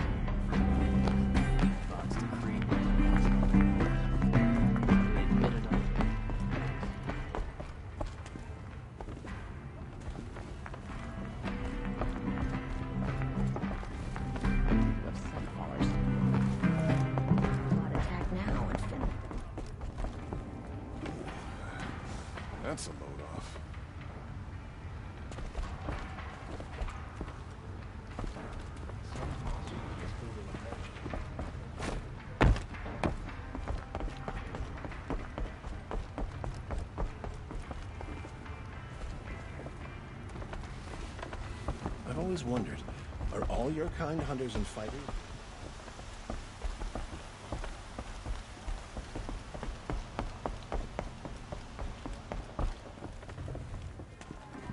That's a load off. I've always wondered, are all your kind hunters and fighters?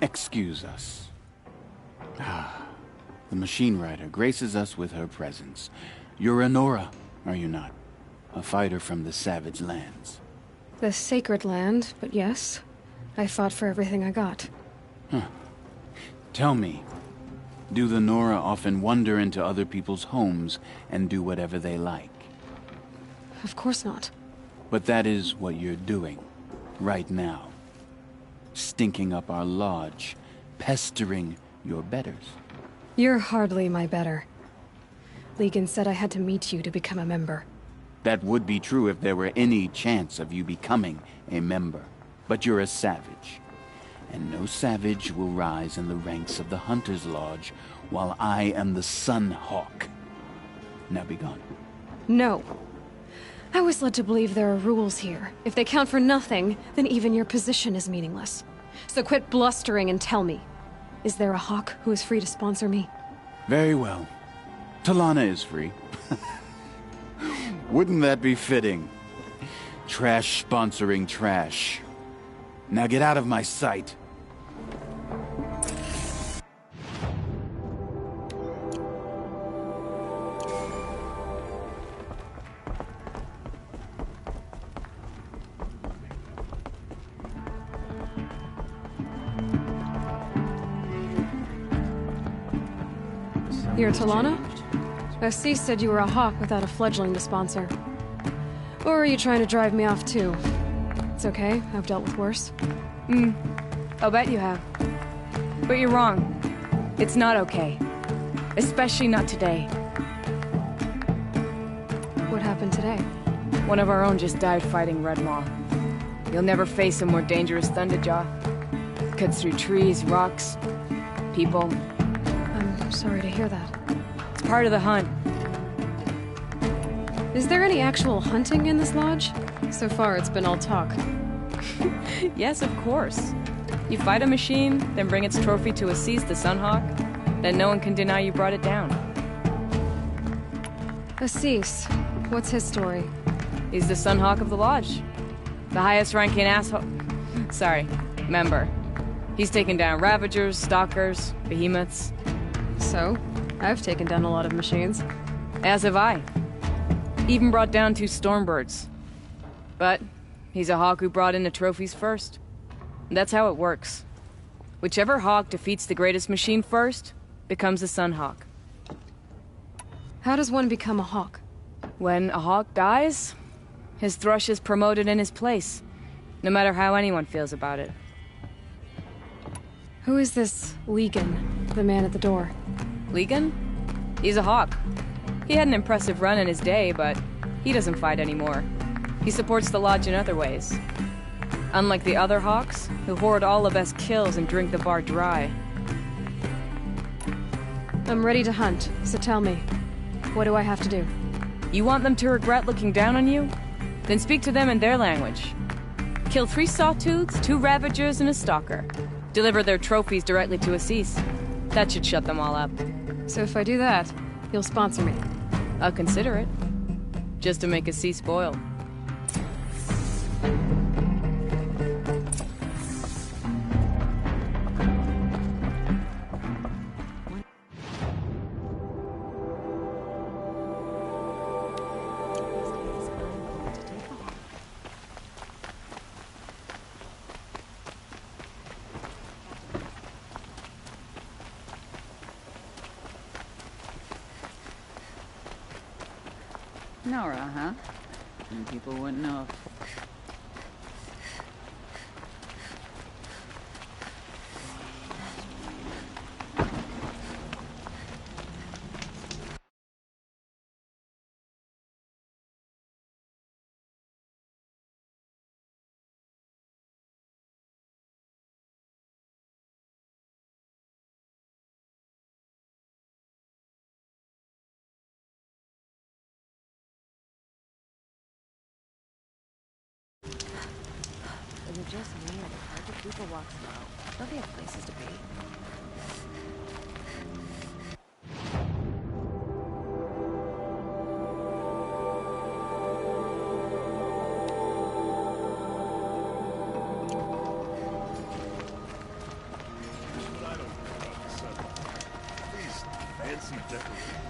Excuse us. The Machine Rider graces us with her presence. You're a Nora, are you not? A fighter from the Savage Lands. The Sacred Land, but yes. I fought for everything I got. Tell me, do the Nora often wander into other people's homes and do whatever they like? Of course not. But that is what you're doing, right now. Stinking up our lodge, pestering your betters. You're hardly my better. Legan said I had to meet you to become a member. That would be true if there were any chance of you becoming a member. But you're a savage. And no savage will rise in the ranks of the Hunter's Lodge while I am the Sun Hawk. Now be gone. No. I was led to believe there are rules here. If they count for nothing, then even your position is meaningless. So quit blustering and tell me. Is there a Hawk who is free to sponsor me? Very well. Talana is free. Wouldn't that be fitting? Trash sponsoring trash. Now get out of my sight. You're Talana? Arcis said you were a Hawk without a fledgling to sponsor. Or are you trying to drive me off too? It's okay, I've dealt with worse. I'll bet you have. But you're wrong. It's not okay. Especially not today. What happened today? One of our own just died fighting Red Maw. You'll never face a more dangerous Thunderjaw. Cuts through trees, rocks, people. I'm sorry to hear that. It's part of the hunt. Is there any actual hunting in this lodge? So far, it's been all talk. Yes, of course. You fight a machine, then bring its trophy to Arcis the Sunhawk, then no one can deny you brought it down. Arcis, what's his story? He's the Sunhawk of the Lodge. The highest-ranking member. He's taken down Ravagers, Stalkers, Behemoths. So, I've taken down a lot of machines. As have I. Even brought down 2 Stormbirds. But he's a Hawk who brought in the trophies first. And that's how it works. Whichever Hawk defeats the greatest machine first becomes a Sunhawk. How does one become a Hawk? When a Hawk dies, his thrush is promoted in his place, no matter how anyone feels about it. Who is this Legan, the man at the door? Legan? He's a Hawk. He had an impressive run in his day, but he doesn't fight anymore. He supports the Lodge in other ways. Unlike the other Hawks, who hoard all the best kills and drink the bar dry. I'm ready to hunt, so tell me, what do I have to do? You want them to regret looking down on you? Then speak to them in their language. Kill 3 Sawtooths, 2 Ravagers, and a Stalker. Deliver their trophies directly to Arcis. That should shut them all up. So if I do that, you'll sponsor me? I'll consider it. Just to make Arcis spoil. Nora, huh? And people wouldn't know. Is it just me or do Carja people walk slow? Don't they have places to be? Fancy decorations.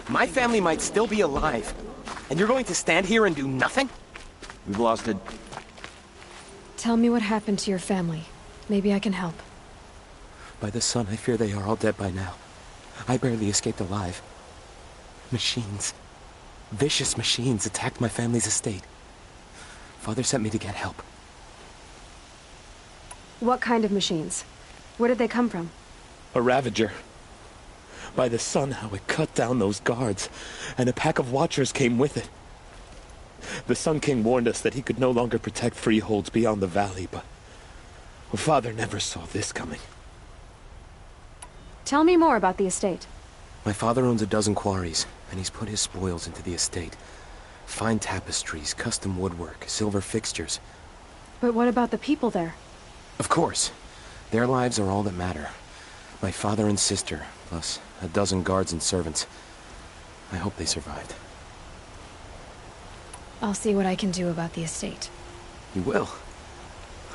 My family might still be alive, and you're going to stand here and do nothing? We've lost it. Tell me what happened to your family. Maybe I can help. By the sun, I fear they are all dead by now. I barely escaped alive. Machines. Vicious machines attacked my family's estate. Father sent me to get help. What kind of machines? Where did they come from? A Ravager. By the sun, how it cut down those guards, and a pack of watchers came with it. The Sun King warned us that he could no longer protect freeholds beyond the valley, but Father never saw this coming. Tell me more about the estate. My father owns a dozen quarries, and he's put his spoils into the estate. Fine tapestries, custom woodwork, silver fixtures. But what about the people there? Of course. Their lives are all that matter. My father and sister, plus a dozen guards and servants. I hope they survived. I'll see what I can do about the estate. You will?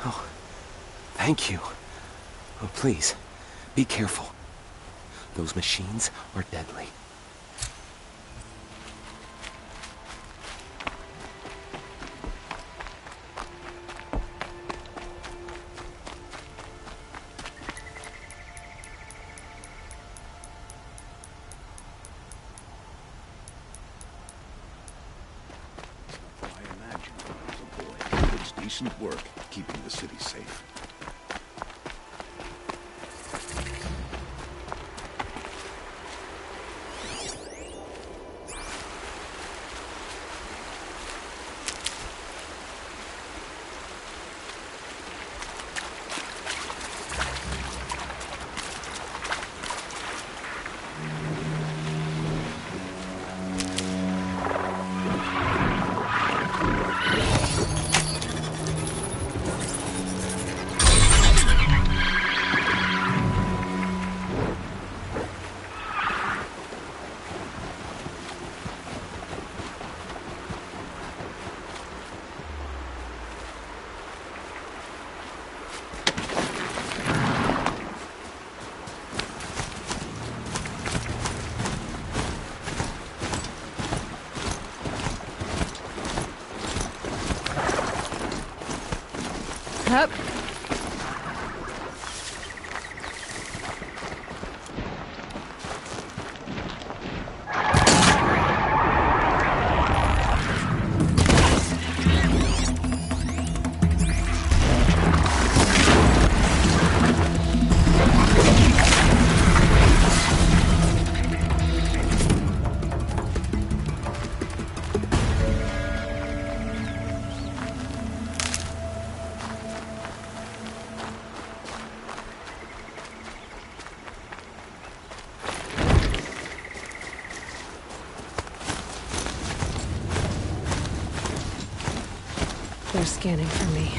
Oh, thank you. Oh, please, be careful. Those machines are deadly. Decent work keeping the city safe. scanning for me.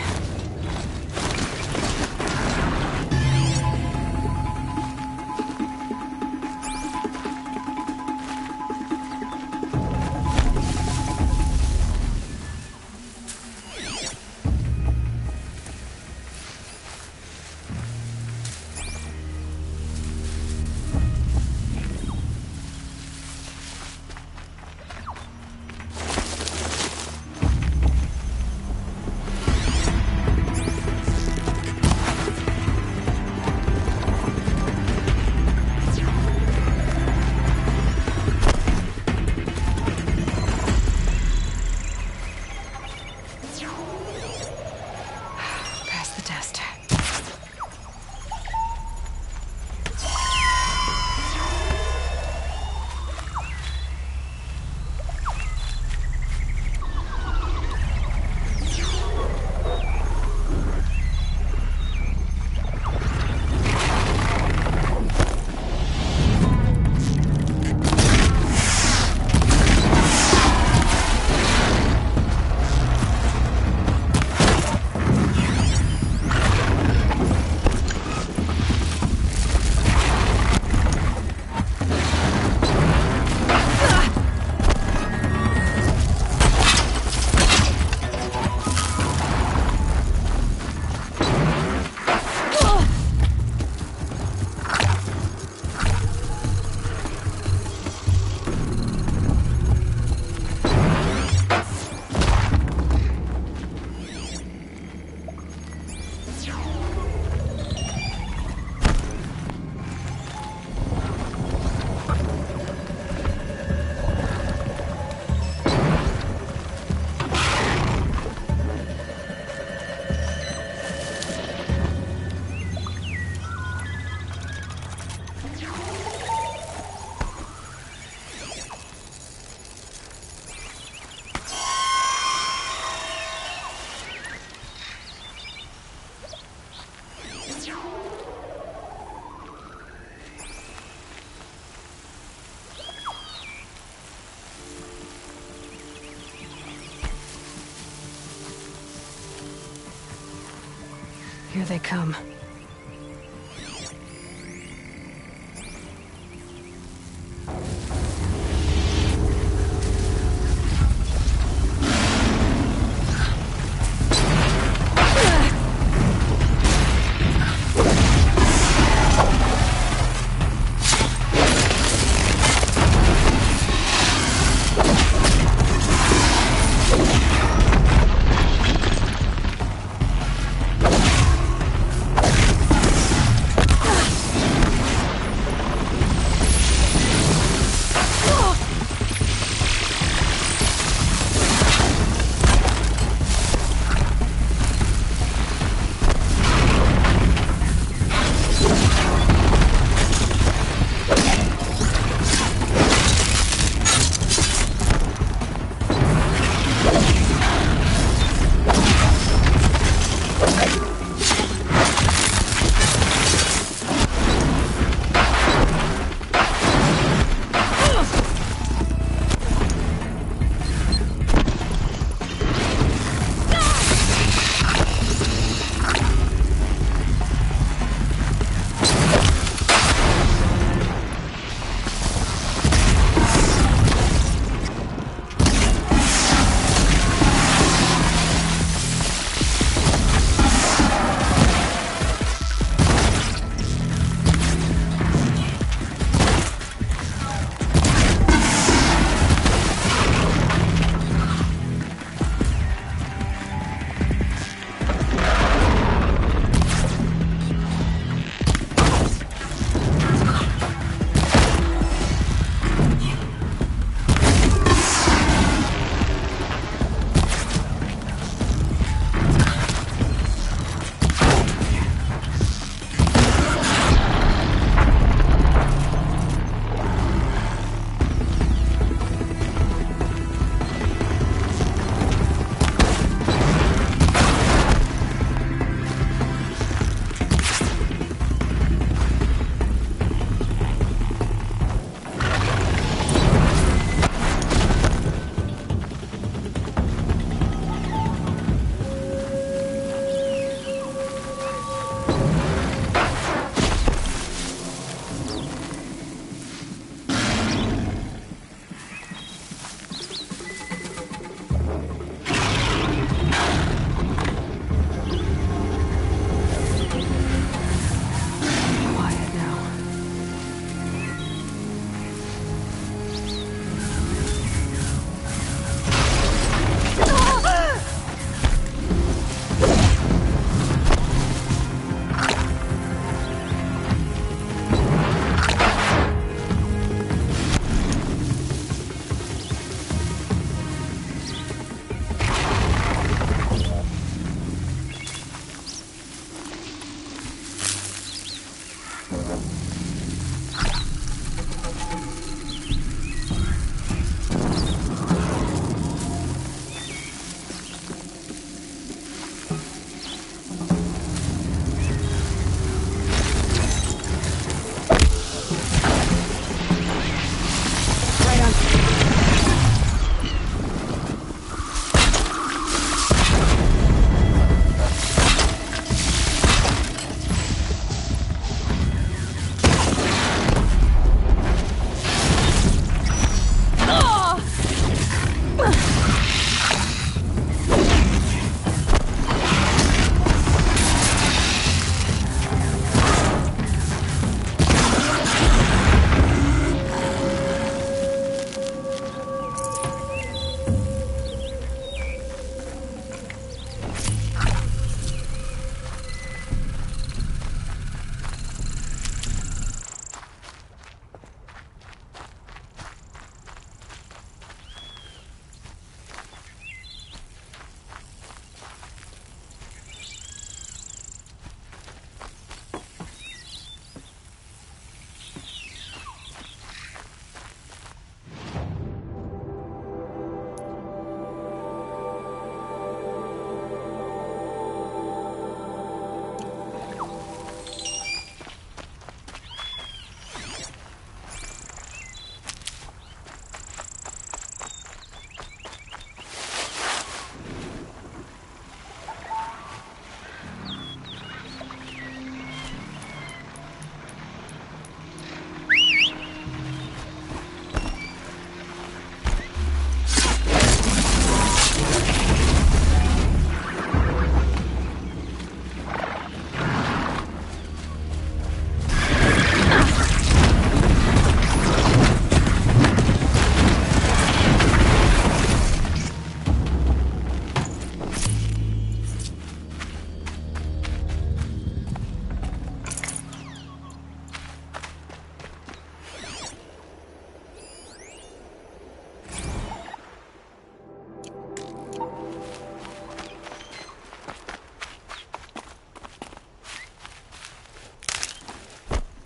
Here they come.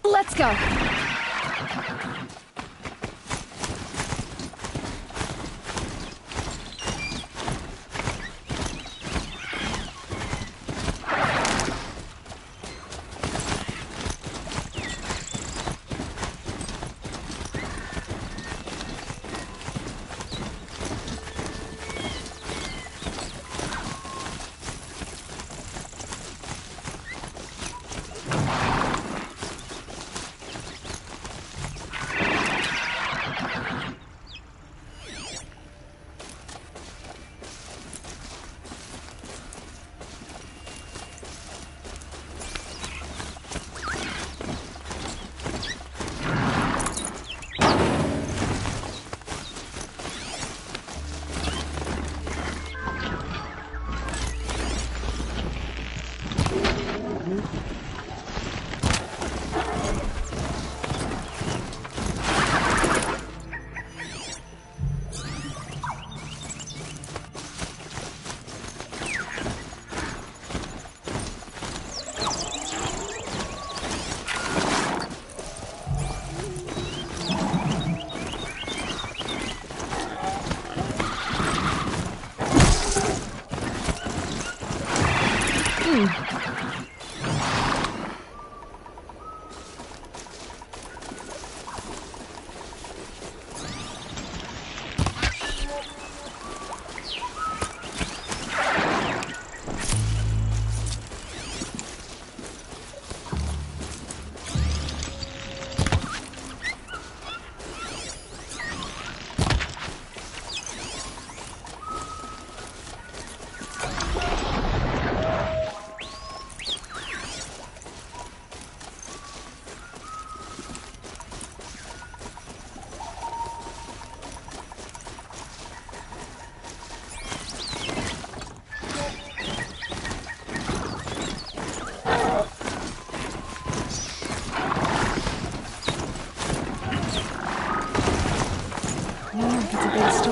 Let's go.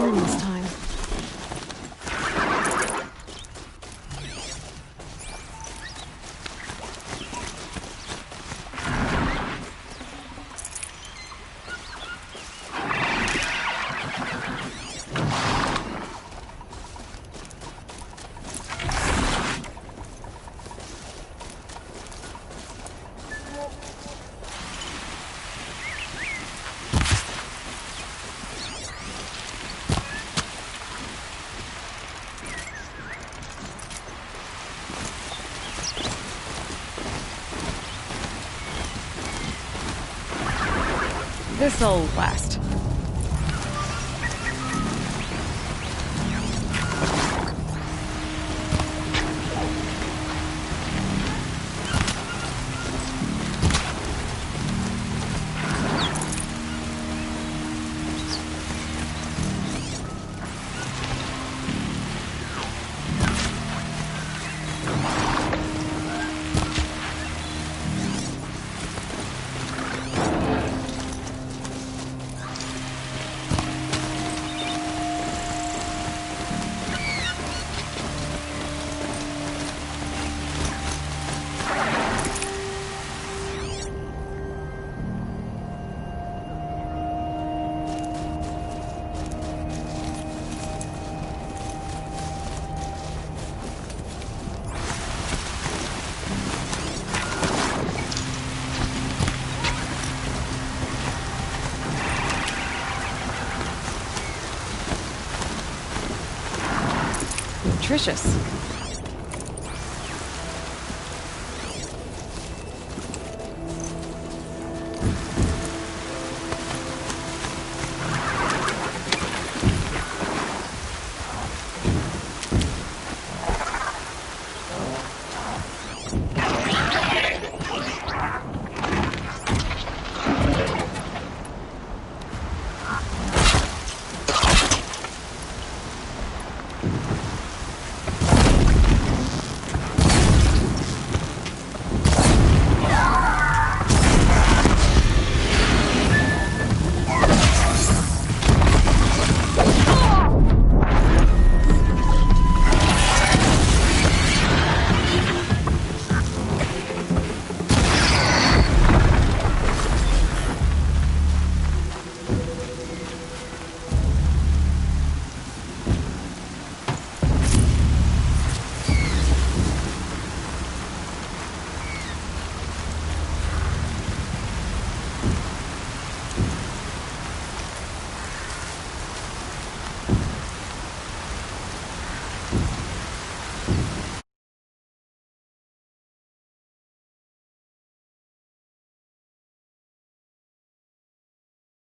This time. This'll last. Nutritious.